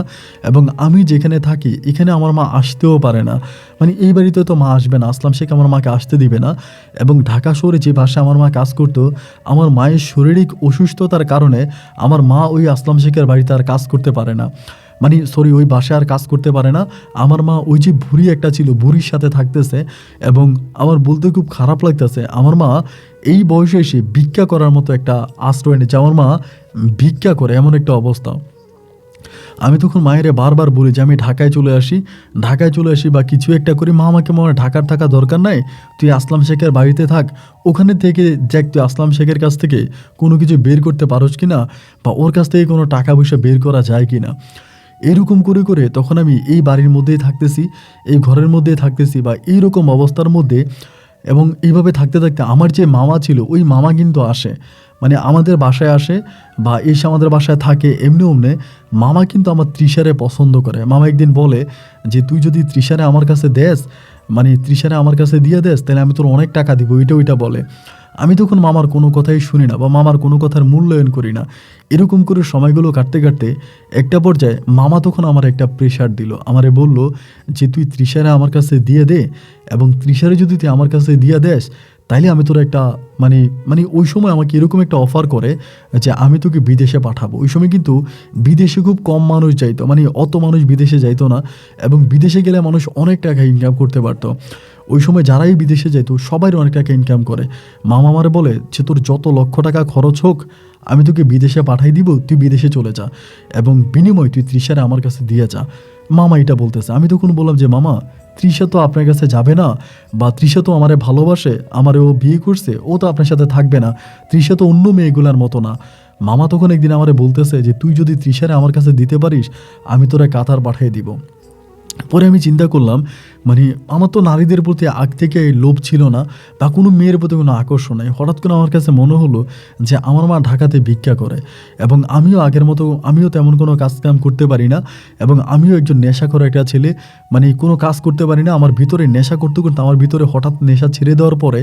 এবং আমি যেখানে থাকি এখানে আমার মা আসতেও পারে না, মানে এই বাড়িতে তো মা আসবে না, আসলাম শেখ আমার মাকে আসতে দিবে না। এবং ঢাকা শহরে যে বাসায় আমার মা কাজ করতো, আমার মায়ের শারীরিক অসুস্থতার কারণে আমার মা ওই আসলাম শেখের বাড়িতে আর কাজ করতে পারে না, মানে সরি ওই বাসায় আর কাজ করতে পারে না। আমার মা ওই যে বুড়ি একটা ছিল বুড়ির সাথে থাকতেছে এবং আমার বলতে খুব খারাপ লাগতেছে, আমার মা এই বয়সে এসে ভিক্ষা করার মতো একটা আশ্রয় নিচ্ছে, আমার মা ভিক্ষা করে এমন একটা অবস্থা। আমি তখন মায়েরে বারবার বলি যে আমি ঢাকায় চলে আসি, ঢাকায় চলে আসি বা কিছু একটা করি, মা আমাকে মনে হয় ঢাকার থাকা দরকার নাই, তুই আসলাম শেখের বাড়িতে থাক, ওখানে থেকে দেখ তুই আসলাম শেখের কাছ থেকে কোনো কিছু বের করতে পারোস কি না, বা ওর কাছ থেকে কোনো টাকা পয়সা বের করা যায় কি না। এরকম করে করে তখন আমি এই বাড়ির মধ্যেই থাকতেছি, এই ঘরের মধ্যেই থাকতেছি বা এইরকম অবস্থার মধ্যে, এবং এইভাবে থাকতে থাকতে আমার যে মামা ছিল ওই মামা কিন্তু আসে, মানে আমাদের বাসায় আসে বা এসে আমাদের বাসায় থাকে এমনি অমনে। মামা কিন্তু আমার তৃষারে পছন্দ করে, মামা একদিন বলে যে তুই যদি তৃষারে আমার কাছে দেস, মানে তৃষারে আমার কাছে দিয়ে দেস তাহলে আমি তোর অনেক টাকা দিব, ওইটা বলে। আমি তখন মামার কোনো কথাই শুনি না বা মামার কোনো কথার মূল্যায়ন করি না। এরকম করে সময়গুলো কাটতে কাটতে একটা পর্যায়ে মামা তখন আমার একটা প্রেশার দিল, আমারে বলল যে তুই তৃষারে আমার কাছে দিয়ে দে, এবং তৃষারে যদি তুই আমার কাছে দিয়ে দেস তাইলে আমি তোর একটা মানে মানে ওই সময় আমাকে এরকম একটা অফার করে যে আমি তোকে বিদেশে পাঠাবো। ওই সময় কিন্তু বিদেশে খুব কম মানুষ যাইতো, মানে অত মানুষ বিদেশে যাইতো না, এবং বিদেশে গেলে মানুষ অনেক টাকা ইনকাম করতে পারতো। ওই সময় যারাই বিদেশে যেত সবাই অনেক টাকা ইনকাম করে। মামা আমারে বলে যে তোর যত লক্ষ টাকা খরচ হোক আমি তোকে বিদেশে পাঠাই দিব, তুই বিদেশে চলে যা এবং বিনিময় তুই তৃষারে আমার কাছে দিয়ে যা। মামা এটা বলতেছে। আমি তখন বললাম যে মামা তৃষা তো আপনার কাছে যাবে না, বা তৃষা তো আমারে ভালোবাসে, আমারে ও বিয়ে করছে, ও তো আপনার সাথে থাকবে না, তৃষা তো অন্য মেয়েগুলার মতো না। মামা তখন একদিন আমারে বলতেছে যে তুই যদি তৃষারে আমার কাছে দিতে পারিস আমি তোরা কাতার পাঠিয়ে দিব। পরে আমি চিন্তা করলাম, মানে আমার তো নারীদের প্রতি আগ থেকে লোভ ছিল না বা কোনো মেয়ের প্রতি কোনো আকর্ষণ নেই। হঠাৎ করে আমার কাছে মনে হলো যে আমার মা ঢাকাতে ভিক্ষা করে এবং আমিও আগের মতো আমিও তেমন কোনো কাজকাম করতে পারি না, এবং আমিও একজন নেশা করা একটা ছেলে, মানে কোনো কাজ করতে পারি না। আমার ভিতরে নেশা করতে করতে আমার ভিতরে হঠাৎ নেশা ছেড়ে দেওয়ার পরে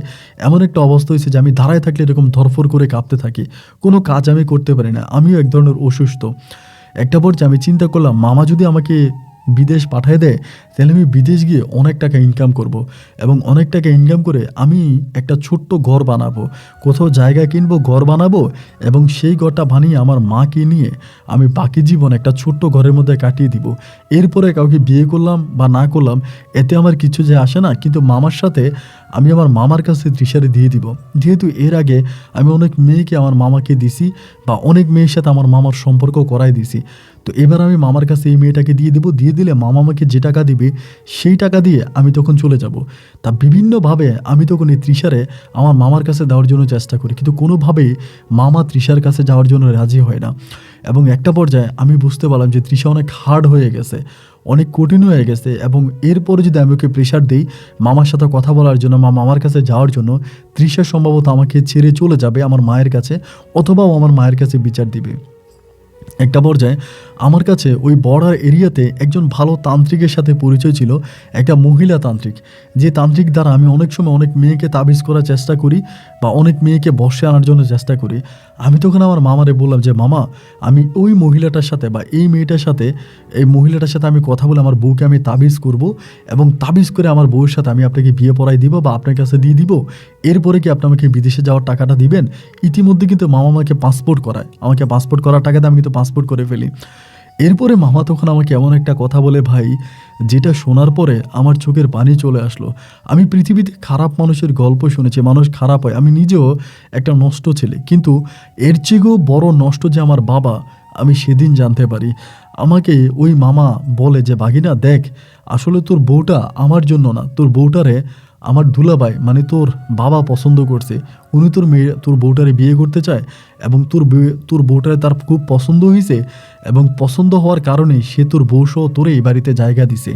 এমন একটা অবস্থা হয়েছে যে আমি দাঁড়ায় থাকলে এরকম ধরফর করে কাঁপতে থাকি, কোনো কাজ আমি করতে পারি না, আমিও এক ধরনের অসুস্থ। একটা পর্যায়ে আমি চিন্তা করলাম মামা যদি আমাকে বিদেশ পাঠিয়ে দেয় তাহলে আমি বিদেশ গিয়ে অনেক টাকা ইনকাম করব, এবং অনেক টাকা ইনকাম করে আমি একটা ছোট্ট ঘর বানাবো, কোথাও জায়গা কিনবো, ঘর বানাবো, এবং সেই ঘরটা বানিয়ে আমার মাকে নিয়ে আমি বাকি জীবন একটা ছোট্ট ঘরের মধ্যে কাটিয়ে দিব। এরপরে কাউকে বিয়ে করলাম বা না করলাম এতে আমার কিছু যে আসে না, কিন্তু মামার সাথে আমি আমার মামার কাছে তৃষারে দিয়ে দিব। যেহেতু এর আগে আমি অনেক মেয়েকে আমার মামাকে দিছি বা অনেক মেয়ের সাথে আমার মামার সম্পর্ক করাই দিছি, তো এবার আমি মামার কাছে এই মেয়েটাকে দিয়ে দেবো। দিয়ে দিলে মামা আমাকে যে টাকা দিবে সেই টাকা দিয়ে আমি তখন চলে যাব। তা বিভিন্নভাবে আমি তখন এই তৃষারে আমার মামার কাছে দেওয়ার জন্য চেষ্টা করি, কিন্তু কোনোভাবেই মামা তৃষার কাছে যাওয়ার জন্য রাজি হয় না। এবং একটা পর্যায়ে আমি বুঝতে পারলাম যে তৃষা অনেক হার্ড হয়ে গেছে, অনেক কঠিন হয়ে গেছে, এবং এরপরে যদি আমি ওকে প্রেশার দিই মামার সাথে কথা বলার জন্য, মামার কাছে যাওয়ার জন্য, তৃষা সম্ভবত আমাকে ছেড়ে চলে যাবে আমার মায়ের কাছে, অথবা ও আমার মায়ের কাছে বিচার দিবে। একটা পর্যায়ে আমার কাছে ওই বর্ডার এরিয়াতে একজন ভালো তান্ত্রিকের সাথে পরিচয় ছিল, একটা মহিলা তান্ত্রিক, যে তান্ত্রিক দ্বারা আমি অনেক সময় অনেক মেয়েকে তাবিজ করার চেষ্টা করি বা অনেক মেয়েকে বশে আনার জন্য চেষ্টা করি। আমি তখন আমার মামারে বললাম যে মামা, আমি ওই মহিলাটার সাথে বা এই মেয়েটার সাথে, এই মহিলাটার সাথে আমি কথা বলে আমার বউকে আমি তাবিজ করব, এবং তাবিজ করে আমার বউয়ের সাথে আমি আপনাকে বিয়ে পড়াই দিব বা আপনার কাছে দিয়ে দিব। এরপরে কি আপনি আমাকে বিদেশে যাওয়ার টাকাটা দিবেন? ইতিমধ্যে কিন্তু মামা আমাকে পাসপোর্ট করায়, আমাকে পাসপোর্ট করার টাকাতে আমি কিন্তু পাসপোর্ট করে ফেলি। এরপরে মামা তখন আমাকে এমন একটা কথা বলে ভাই, যেটা শোনার পরে আমার চোখের পানি চলে আসলো। আমি পৃথিবীতে খারাপ মানুষের গল্প শুনেছি, মানুষ খারাপ হয়, আমি নিজেও একটা নষ্ট ছেলে, কিন্তু এর চেয়েও বড় নষ্ট যে আমার বাবা, আমি সেদিন জানতে পারি। আমাকে ওই মামা বলে যে বাঘিনা দেখ, আসলে তোর বউটা আমার জন্য না, তোর বউটারে আমার দুলাভাই মানে তোর বাবা পছন্দ করছে, উনি তোর বউটারে বিয়ে করতে চায়, এবং তোর বউটারে তার খুব পছন্দ হয়েছে, এবং পছন্দ হওয়ার কারণে সে তোর বউ সহ তোরে এই বাড়িতে জায়গা দিছে,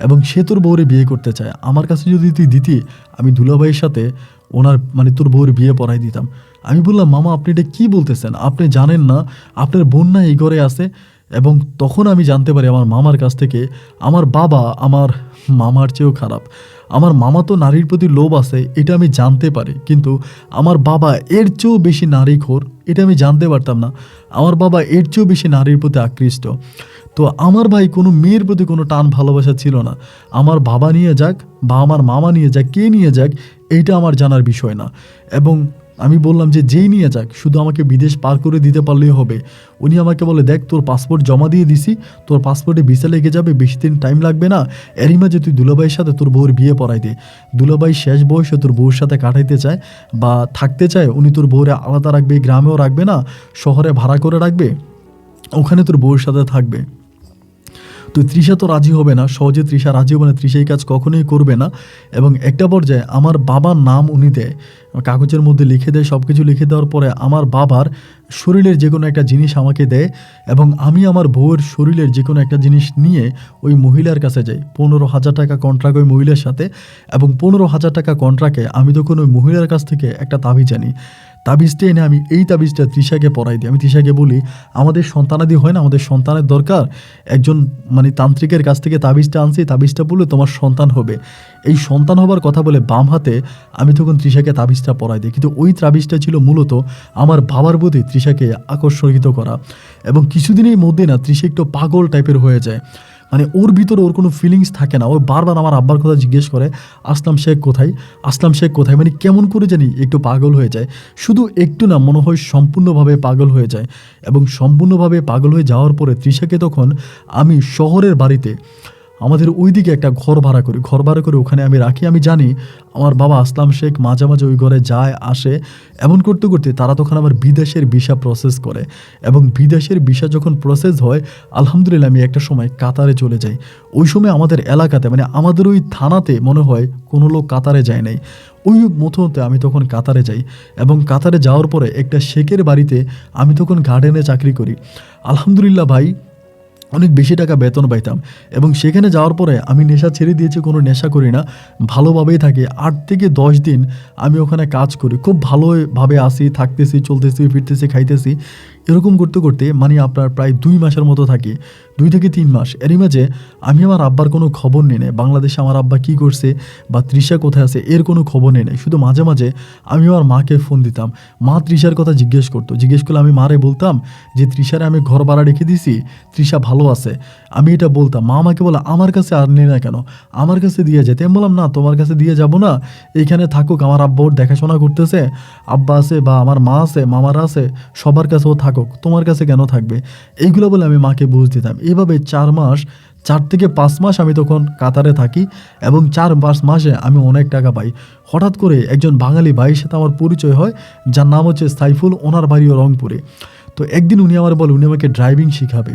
এবং সে তোর বউরে বিয়ে করতে চায়। আমার কাছে যদি তুই দিতি, আমি দুলাভাইয়ের সাথে ওনার মানে তোর বউর বিয়ে পড়াই দিতাম। আমি বললাম মামা, আপনি এটা কী বলতেছেন? আপনি জানেন না আপনার বোন না এই ঘরে আছে? এবং তখন আমি জানতে পারি আমার মামার কাছ থেকে, আমার বাবা আমার মামার চেয়েও খারাপ। আমার মামা তো নারীর প্রতি লোভ আছে, এটা আমি জানতে পারি, কিন্তু আমার বাবা এর চেয়েও বেশি নারীখোর, এটা আমি জানতে পারতাম না। আমার বাবা এর চেয়েও বেশি নারীর প্রতি আকৃষ্ট। তো আমার ভাই কোনো মেয়ের প্রতি কোনো টান ভালোবাসা ছিল না। আমার বাবা নিয়ে যাক বা আমার মামা নিয়ে যাক, কে নিয়ে যাক, এইটা আমার জানার বিষয় না। এবং আমি বললাম যে যেই নিয়ে যাক, শুধু আমাকে বিদেশ পার করে দিতে পারলেই হবে। উনি আমাকে বলে দেখ, তোর পাসপোর্ট জমা দিয়ে দিছি, তোর পাসপোর্টে ভিসা লেগে যাবে, বেশি দিন টাইম লাগবে না, এরই মাঝে তুই দুলাভাইয়ের সাথে তোর বউর বিয়ে পড়াই দে। দুলাভাই শেষ বয়সে তোর বউর সাথে কাটাইতে চায় বা থাকতে চায়, উনি তোর বউরে আলাদা রাখবে, গ্রামেও রাখবে না, শহরে ভাড়া করে রাখবে, ওখানে তোর বউর সাথে থাকবে। তো তৃষা তো রাজি হবে না, সহজে তৃষা রাজি হবে না, তৃষা এই কাজ কখনোই করবে না। এবং একটা পর্যায়ে আমার বাবার নাম উনি দেয়, কাগজের মধ্যে লিখে দেয়, সব কিছু লিখে দেওয়ার পরে আমার বাবার শরীরের যে কোনো একটা জিনিস আমাকে দেয়, এবং আমি আমার বউয়ের শরীরের যে কোনো একটা জিনিস নিয়ে ওই মহিলার কাছে যাই। 15,000 টাকা কন্ট্রাক্ট ওই মহিলার সাথে, এবং 15,000 টাকা কন্ট্রাক্টে আমি তখন ওই মহিলার কাছ থেকে একটা তাবিজ আনি। তাবিজটা এনে আমি এই তাবিজটা তৃষাকে পরাই দিই। আমি তৃষাকে বলি, আমাদের সন্তানাদি হয় না, আমাদের সন্তানের দরকার, একজন মানে তান্ত্রিকের কাছ থেকে তাবিজটা আনছি, তাবিজটা বললে তোমার সন্তান হবে। এই সন্তান হবার কথা বলে বাম হাতে আমি তখন তৃষাকে তাবিজটা পরাই দিই। কিন্তু ওই তাবিজটা ছিল মূলত আমার বাবার প্রতি তৃষাকে আকর্ষিত করা। এবং কিছুদিনের মধ্যে না তৃষা একটু পাগল টাইপের হয়ে যায়, মানে ওর ভিতরে ওর কোনো ফিলিংস থাকে না। ও বারবার আমার আব্বার কথা জিজ্ঞেস করে, আসলাম শেখ কোথায়, আসলাম শেখ কোথায়, মানে কেমন করে জানি একটু পাগল হয়ে যায়। শুধু একটু না, মনে হয় সম্পূর্ণভাবে পাগল হয়ে যায়। এবং সম্পূর্ণভাবে পাগল হয়ে যাওয়ার পরে তৃষাকে তখন আমি শহরের বাড়িতে, আমাদের ওইদিকে একটা ঘর ভাড়া করি, ঘর ভাড়া করে ওখানে আমি রাখি। আমি জানি আমার বাবা আসলাম শেখ মাঝে মাঝে ওই ঘরে যায় আসে। এমন করতে করতে তারা তখন আমার বিদেশের ভিসা প্রসেস করে, এবং বিদেশের ভিসা যখন প্রসেস হয়, আলহামদুলিল্লাহ আমি একটা সময় কাতারে চলে যাই। ওই সময় আমাদের এলাকাতে মানে আমাদের ওই থানাতে মনে হয় কোনো লোক কাতারে যায় নাই। ওই মতোতে আমি তখন কাতারে যাই, এবং কাতারে যাওয়ার পরে একটা শেখের বাড়িতে আমি তখন গার্ডেনে চাকরি করি। আলহামদুলিল্লাহ ভাই, অনেক বেশি টাকা বেতন পাইতাম। এবং সেখানে যাওয়ার পরে আমি নেশা ছেড়ে দিয়েছি, কোনো নেশা করি না, ভালোভাবেই থাকি। 8 থেকে 10 দিন আমি ওখানে কাজ করি, খুব ভালোভাবে আসি, থাকতেছি, চলতেছি, ফিরতেছি, খাইতেছি। এরকম করতে করতে মানে আপনার প্রায় 2 মাসের মতো থাকি, 2 থেকে 3 মাস। এরই মাঝে আমি আমার আব্বার কোনো খবর নিই নাই, বাংলাদেশে আমার আব্বা কী করছে বা তৃষা কোথায় আছে এর কোনো খবর নিই নাই। শুধু মাঝে মাঝে আমি আমার মাকে ফোন দিতাম, মা তৃষার কথা জিজ্ঞেস করলে আমি মারে বলতাম যে তৃষারে আমি ঘর ভাড়া রেখে দিছি, তৃষা ভালো আছে। আমি এটা বলতাম, মা আমাকে বলে আমার কাছে আর নেই না কেন, আমার কাছে দিয়ে যেতে। আমি বললাম না, তোমার কাছে দিয়ে যাব না, এইখানে থাকুক, আমার আব্বা ওর দেখাশোনা করতেছে, আব্বা আছে বা আমার মা আছে, মামারা আছে, সবার কাছে ও থাকুক, তোমার কাছে কেন থাকবে, এইগুলো বলে আমি মাকে বুঝ দিতাম। এভাবে 4 মাস 4 থেকে 5 মাস আমি তখন কাতারে থাকি এবং 4-5 মাসে আমি অনেক টাকা পাই। হঠাৎ করে একজন বাঙালি ভাইয়ের সাথে আমার পরিচয় হয়, যার নাম হচ্ছে সাইফুল, ওনার বাড়িও রংপুরে। তো একদিন উনি আমার বলে উনি আমাকে ড্রাইভিং শিখাবে।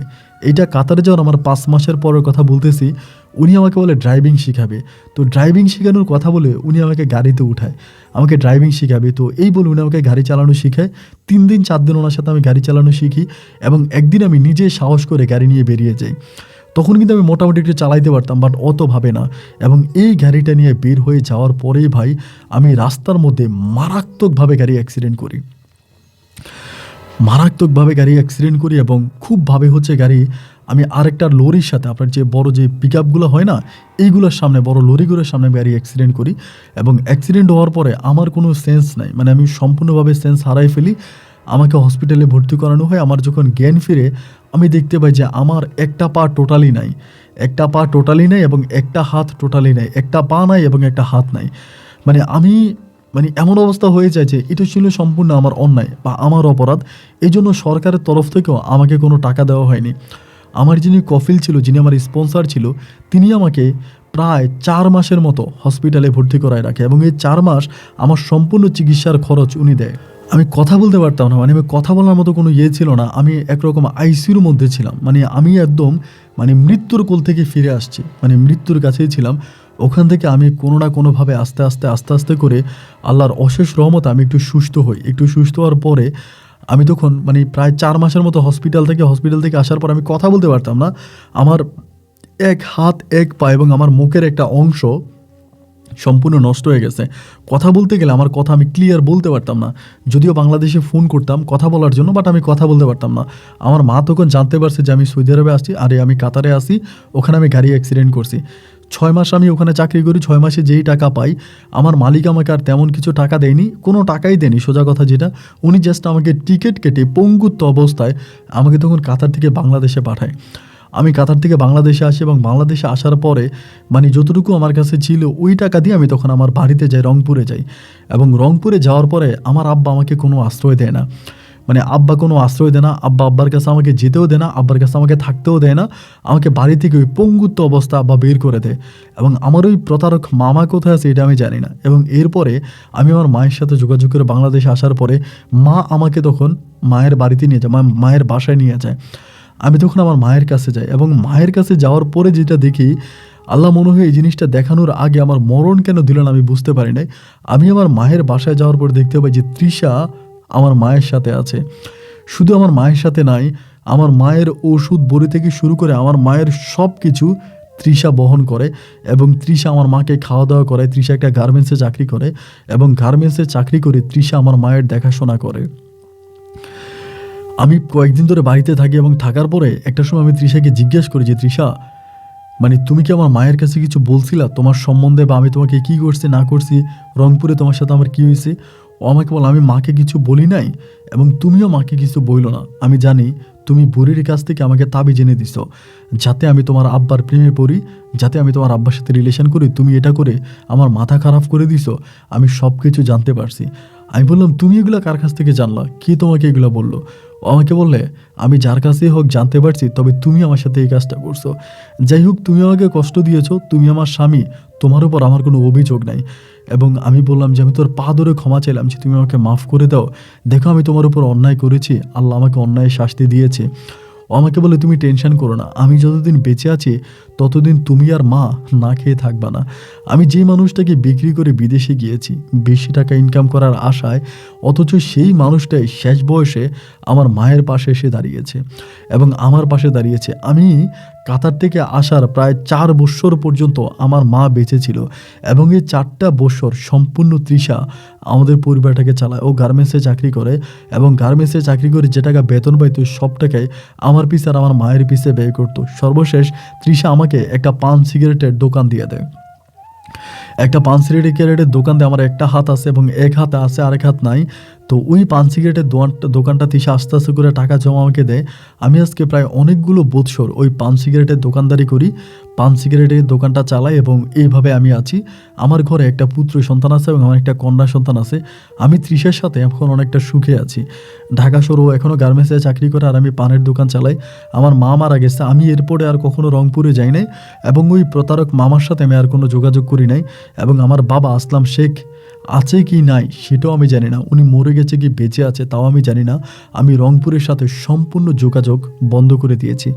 এইটা কাতারে যাওয়ার আমার 5 মাসের পরের কথা বলতেছি। উনি আমাকে বলে ড্রাইভিং শিখাবে। তো ড্রাইভিং শেখানোর কথা বলে উনি আমাকে গাড়িতে উঠায়, আমাকে ড্রাইভিং শিখাবে। তো এই বলে উনি আমাকে গাড়ি চালানো শিখায়। 3 দিন 4 দিন ওনার সাথে আমি গাড়ি চালানো শিখি এবং একদিন আমি নিজে সাহস করে গাড়ি নিয়ে বেরিয়ে যাই। তখন কিন্তু আমি মোটামুটি একটু চালাইতে পারতাম, বাট অত ভাবে না। এবং এই গাড়িটা নিয়ে বের হয়ে যাওয়ার পরেই ভাই আমি রাস্তার মধ্যে মারাত্মকভাবে গাড়ি অ্যাক্সিডেন্ট করি, এবং খুবভাবে হচ্ছে গাড়ি আমি আরেকটা লরির সাথে, আপনার যে বড় যে পিক আপগুলো হয় না, এইগুলোর সামনে, বড় লরিগুলোর সামনে গাড়ি অ্যাক্সিডেন্ট করি। এবং অ্যাক্সিডেন্ট হওয়ার পরে আমার কোনো সেন্স নাই, মানে আমি সম্পূর্ণভাবে সেন্স হারাই ফেলি। আমাকে হসপিটালে ভর্তি করানো হয়। আমার যখন জ্ঞান ফিরে আমি দেখতে পাই যে আমার একটা পা টোটালি নাই, এবং একটা হাত টোটালি নাই, একটা পা নাই এবং একটা হাত নাই। মানে এমন অবস্থা হয়ে যায় যে এটা ছিল সম্পূর্ণ আমার অন্যায় বা আমার অপরাধ। এই জন্য সরকারের তরফ থেকেও আমাকে কোনো টাকা দেওয়া হয়নি। আমার যিনি কফিল ছিল, যিনি আমার স্পন্সর ছিল, তিনি আমাকে প্রায় 4 মাসের মতো হসপিটালে ভর্তি করায় রাখে এবং এই 4 মাস আমার সম্পূর্ণ চিকিৎসার খরচ উনি দেয়। আমি কথা বলতে পারতাম না, মানে আমি কথা বলার মতো কোনো ছিল না। আমি একরকম আইসিইউর মধ্যে ছিলাম, মানে আমি একদম মৃত্যুর কোল থেকে ফিরে আসছি, মৃত্যুর কাছেই ছিলাম। ওখান থেকে আমি কোনো না কোনোভাবে আস্তে আস্তে করে আল্লাহর অশেষ রহমতে আমি একটু সুস্থ হই। একটু সুস্থ হওয়ার পরে আমি তখন প্রায় 4 মাসের মতো হসপিটাল থেকে আসার পর আমি কথা বলতে পারতাম না। আমার এক হাত, এক পা এবং আমার মুখের একটা অংশ সম্পূর্ণ নষ্ট হয়ে গেছে। কথা বলতে গেলে আমার কথা আমি ক্লিয়ার বলতে পারতাম না। যদিও বাংলাদেশে ফোন করতাম কথা বলার জন্য, বাট আমি কথা বলতে পারতাম না। আমার মা তখন জানতে পারছে যে আমি সৌদি আরবে আসছি, আরে আমি কাতারে আসি, ওখানে আমি গাড়ি অ্যাক্সিডেন্ট করছি। 6 মাস আমি ওখানে চাকরি করি। 6 মাসে যেই টাকা পাই, আমার মালিক আমাকে আর তেমন কিছু টাকা দেয়নি, কোনো টাকাই দেয়নি সোজা কথা যেটা। উনি জাস্ট আমাকে টিকিট কেটে পঙ্গুত্ব অবস্থায় আমাকে তখন কাতার থেকে বাংলাদেশে পাঠায়। আমি কাতার থেকে বাংলাদেশে আসি এবং বাংলাদেশে আসার পরে যতটুকু আমার কাছে ছিল ওই টাকা দিয়ে আমি তখন আমার বাড়িতে যাই, রংপুরে যাই। এবং রংপুরে যাওয়ার পরে আমার আব্বা আমাকে কোনো আশ্রয় দেয় না, আব্বার কাছে আমাকে যেতেও দেয় না, আব্বার কাছে আমাকে থাকতেও দেয় না। আমাকে বাড়ি থেকে ওই পঙ্গুত্ব অবস্থা আব্বা বের করে দেয়। এবং আমার ওই প্রতারক মামা কোথায় আছে এটা আমি জানি না। এবং এরপরে আমি আমার মায়ের সাথে যোগাযোগ করে বাংলাদেশে আসার পরে মা আমাকে তখন মায়ের বাড়িতে নিয়ে যায়, মায়ের বাসায় নিয়ে যায়। আমি তখন আমার মায়ের কাছে যাই এবং মায়ের কাছে যাওয়ার পরে যেটা দেখি, আল্লাহ মনে হয় এই জিনিসটা দেখানোর আগে আমার মরণ কেন দিলেন আমি বুঝতে পারি নাই। আমি আমার মায়ের বাসায় যাওয়ার পর দেখতে পাই যে তৃষা আমার মায়ের সাথে আছে। শুধু আমার মায়ের সাথে নাই, আমার মায়ের ওষুধ বড়ি থেকে শুরু করে আমার মায়ের সব কিছু তৃষা বহন করে এবং তৃষা আমার মাকে খাওয়া দাওয়া করে। তৃষা একটা গার্মেন্টসে চাকরি করে এবং গার্মেন্টসে চাকরি করে তৃষা আমার মায়ের দেখাশোনা করে। আমি কয়েকদিন ধরে বাড়িতে থাকি এবং থাকার পরে একটা সময় আমি তৃষাকে জিজ্ঞেস করি যে তৃষা, তুমি কি আমার মায়ের কাছে কিছু বলছিলা তোমার সম্বন্ধে, বা আমি তোমাকে কি করছি না করছি, রংপুরে তোমার সাথে আমার কি হয়েছে? ও আমাকে বল, আমি মাকে কিছু বলি নাই এবং তুমিও মাকে কিছু বইল না। আমি জানি তুমি বুড়ির কাছ থেকে আমাকে তাবিজ এনে দিছ যাতে আমি তোমার আব্বার প্রেমে পড়ি, যাতে আমি তোমার আব্বার সাথে রিলেশন করি। তুমি এটা করে আমার মাথা খারাপ করে দিছো, আমি সব কিছু জানতে পারছি। আমি বললাম, তুমি এগুলো কার কাছ থেকে জানলা? কি তোমাকে এগুলো বললো? ও আমাকে বললে, আমি যার কাছেই হোক জানতে পারছি, তবে তুমি আমার সাথে এই কাজটা করছো। যাই হোক, তুমি আমাকে কষ্ট দিয়েছো, তুমি আমার স্বামী, তোমার উপর আমার কোনো অভিযোগ নাই। এবং আমি বললাম যে আমি তোর পা ধরে ক্ষমা চাইলাম যে তুমি আমাকে মাফ করে দাও। দেখো আমি তোমার উপর অন্যায় করেছি, আল্লাহ আমাকে অন্যায় শাস্তি দিয়েছে। ও আমাকে বলে, তুমি টেনশন করো না, আমি যতদিন বেঁচে আছি ততদিন তুমি আর মা না খেয়ে থাকবা না। আমি যে মানুষটাকে বিক্রি করে বিদেশে গিয়েছি বেশি টাকা ইনকাম করার আশায়, অথচ সেই মানুষটাই শেষ বয়সে আমার মায়ের পাশে এসে দাঁড়িয়েছে এবং আমার পাশে দাঁড়িয়েছে। আমি কাতার থেকে আসার প্রায় 4 বছর পর্যন্ত আমার মা বেঁচে ছিল এবং এই 4টা বছর সম্পূর্ণ তৃষা আমাদের পরিবারটাকে চালায়। ও গার্মেন্টসে চাকরি করে এবং গার্মেন্টসে চাকরি করে যে টাকা বেতন পাইত সব টাকায় আমার পিছে আর আমার মায়ের পিছে ব্যয় করতো। সর্বশেষ তৃষা আমাকে একটা পান সিগারেটের দোকান দিয়ে দেয়। একটা পান সিগারেটের দোকান দিয়ে আমার একটা হাত আছে এবং এক হাতে আছে, আরেক হাত নাই। তো ওই পান সিগারেটের দোকানটা তৃষা আস্তে আস্তে করে টাকা জমা আমাকে দেয়। আমি আজকে প্রায় অনেকগুলো বৎসর ওই পান সিগারেটের দোকানদারি করি। পান সিগারেটের দোকানটা চালাই এবং এইভাবে আমি আছি। আমার ঘরে একটা পুত্র সন্তান আছে এবং আমার একটা কন্যা সন্তান আছে। আমি তৃষার সাথে এখন অনেকটা সুখে আছি। ঢাকা শহরেও এখনও গার্মেন্টসে চাকরি করে আর আমি পানের দোকান চালাই। আমার মা মারা গেছে, আমি এরপরে আর কখনো রংপুরে যাই নাই এবং ওই প্রতারক মামার সাথে আমি আর কোনো যোগাযোগ করি নাই। এবং আমার বাবা আসলাম শেখ আছে কি নাই সেটাও আমি জানি না, উনি মরে গেছে কি বেঁচে আছে তাও আমি জানি না। আমি রংপুরের সাথে সম্পূর্ণ যোগাযোগ বন্ধ করে দিয়েছি।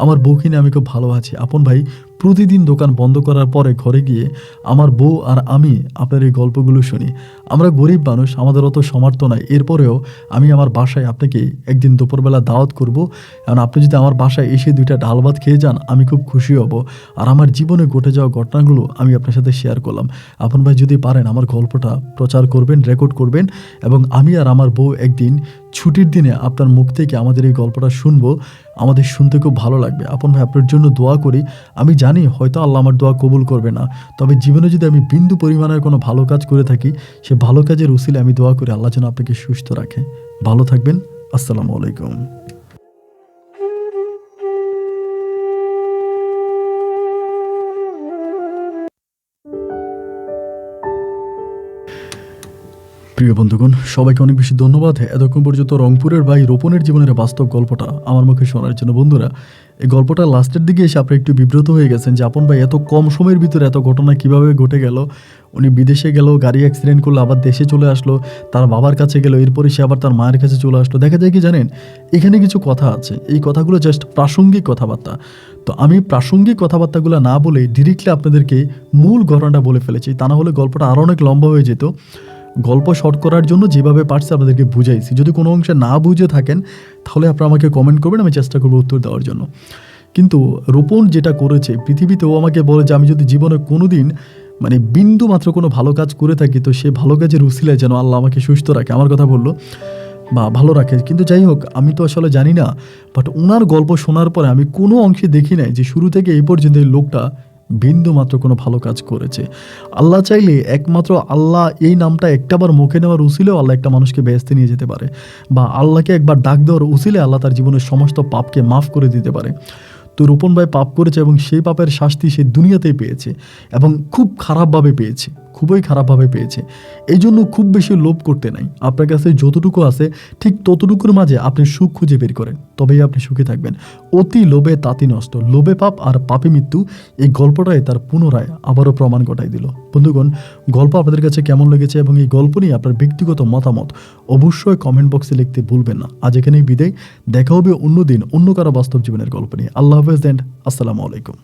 আমার বউকে নিয়ে আমি খুব ভালো আছি। আপন ভাই, প্রতিদিন দোকান বন্ধ করার পরে ঘরে গিয়ে আমার বউ আর আমি আপনার এই গল্পগুলো শুনি। আমরা গরিব মানুষ, আমাদের অত সামর্থ্য নাই, এরপরেও আমি আমার বাসায় আপনাকে একদিন দুপুরবেলা দাওয়াত করব। কারণ আপনি যদি আমার বাসায় এসে 2টা ডাল ভাত খেয়ে যান আমি খুব খুশি হব। আর আমার জীবনে ঘটে যাওয়া ঘটনাগুলো আমি আপনার সাথে শেয়ার করলাম। আপন ভাই যদি পারেন আমার গল্পটা প্রচার করবেন, রেকর্ড করবেন এবং আমি আর আমার বউ একদিন ছুটির দিনে আপনার মুখ থেকে আমাদের এই গল্পটা শুনবো। আমাদের শুনতে খুব ভালো লাগবে। আপন ভাই, আপনার জন্য দোয়া করি। আমি জানি হয়তো আল্লাহ আমার দোয়া কবুল করবে না, তবে জীবনে যদি আমি বিন্দু পরিমাণের কোনো ভালো কাজ করে থাকি, সে ভালো কাজের উসিলে আমি দোয়া করি আল্লাহ যেন আপনাকে সুস্থ রাখে। ভালো থাকবেন। আসসালামু আলাইকুম। প্রিয় বন্ধুগণ, সবাইকে অনেক বেশি ধন্যবাদ এতক্ষণ পর্যন্ত রংপুরের ভাই রোপণের জীবনের বাস্তব গল্পটা আমার মুখে শোনার জন্য। বন্ধুরা, এই গল্পটা লাস্টের দিকে এসে আপনি একটু বিব্রত হয়ে গেছেন যে আপন ভাই এত কম সময়ের ভিতরে এত ঘটনা কিভাবে ঘটে গেল। উনি বিদেশে গেল, গাড়ি অ্যাক্সিডেন্ট করলো, আবার দেশে চলে আসলো, তার বাবার কাছে গেল, এরপরে সে আবার তার মায়ের কাছে চলে আসলো। দেখা যায় কি জানেন, এখানে কিছু কথা আছে, এই কথাগুলো জাস্ট প্রাসঙ্গিক কথাবার্তা। তো আমি প্রাসঙ্গিক কথাবার্তাগুলো না বলে ডিরেক্টলি আপনাদেরকে মূল ঘটনাটা বলে ফেলেছি, তা না হলে গল্পটা আরও অনেক লম্বা হয়ে যেত। গল্প শর্ট করার জন্য যেভাবে পারছি আপনাদেরকে বুঝাইছি। যদি কোনো অংশে না বুঝে থাকেন তাহলে আপনারা আমাকে কমেন্ট করবেন, আমি চেষ্টা করবো উত্তর দেওয়ার জন্য। কিন্তু রোপণ যেটা করেছে পৃথিবীতে, ও আমাকে বলে যে আমি যদি জীবনে কোনো দিন বিন্দু মাত্র কোনো ভালো কাজ করে থাকি তো সে ভালো কাজের উসিলায় যেন আল্লাহ আমাকে সুস্থ রাখে, আমার কথা বললো বা ভালো রাখে। কিন্তু যাই হোক, আমি তো আসলে জানি না, বাট ওনার গল্প শোনার পরে আমি কোনো অংশে দেখি নাই যে শুরু থেকে এই পর্যন্ত এই লোকটা বিন্দু মাত্র কোনো ভালো কাজ করেছে। আল্লাহ চাইলে একমাত্র আল্লাহ এই নামটা একটাবার মুখে নেওয়ার উসিলেও আল্লাহ একটা মানুষকে বেহেশতে নিয়ে যেতে পারে, বা আল্লাহকে একবার ডাক দেওয়ার উসিলে আল্লাহ তার জীবনের সমস্ত পাপকে মাফ করে দিতে পারে। তো রোপণ ভাই পাপ করেছে এবং সেই পাপের শাস্তি সে দুনিয়াতেই পেয়েছে এবং খুব খারাপভাবে পেয়েছে, খুবই খারাপভাবে পেয়েছে। এই জন্য খুব বেশি লোভ করতে নাই। আপনার কাছে যতটুকু আছে ঠিক ততটুকুর মাঝে আপনি সুখ খুঁজে বের করেন, তবেই আপনি সুখে থাকবেন। অতি লোভে তাতি নষ্ট, লোভে পাপ আর পাপে মৃত্যু। এই গল্পটাই তার পুনরায় আবারও প্রমাণ ঘটাই দিল। বন্ধুগণ, গল্প আপনাদের কাছে কেমন লেগেছে এবং এই গল্প নিয়ে আপনার ব্যক্তিগত মতামত অবশ্যই কমেন্ট বক্সে লিখতে ভুলবেন না। আজ এখানেই বিদায়, দেখা হবে অন্যদিন অন্য কারো বাস্তব জীবনের গল্প নিয়ে। আল্লাহ হাফেজ এন্ড আসসালামু আলাইকুম।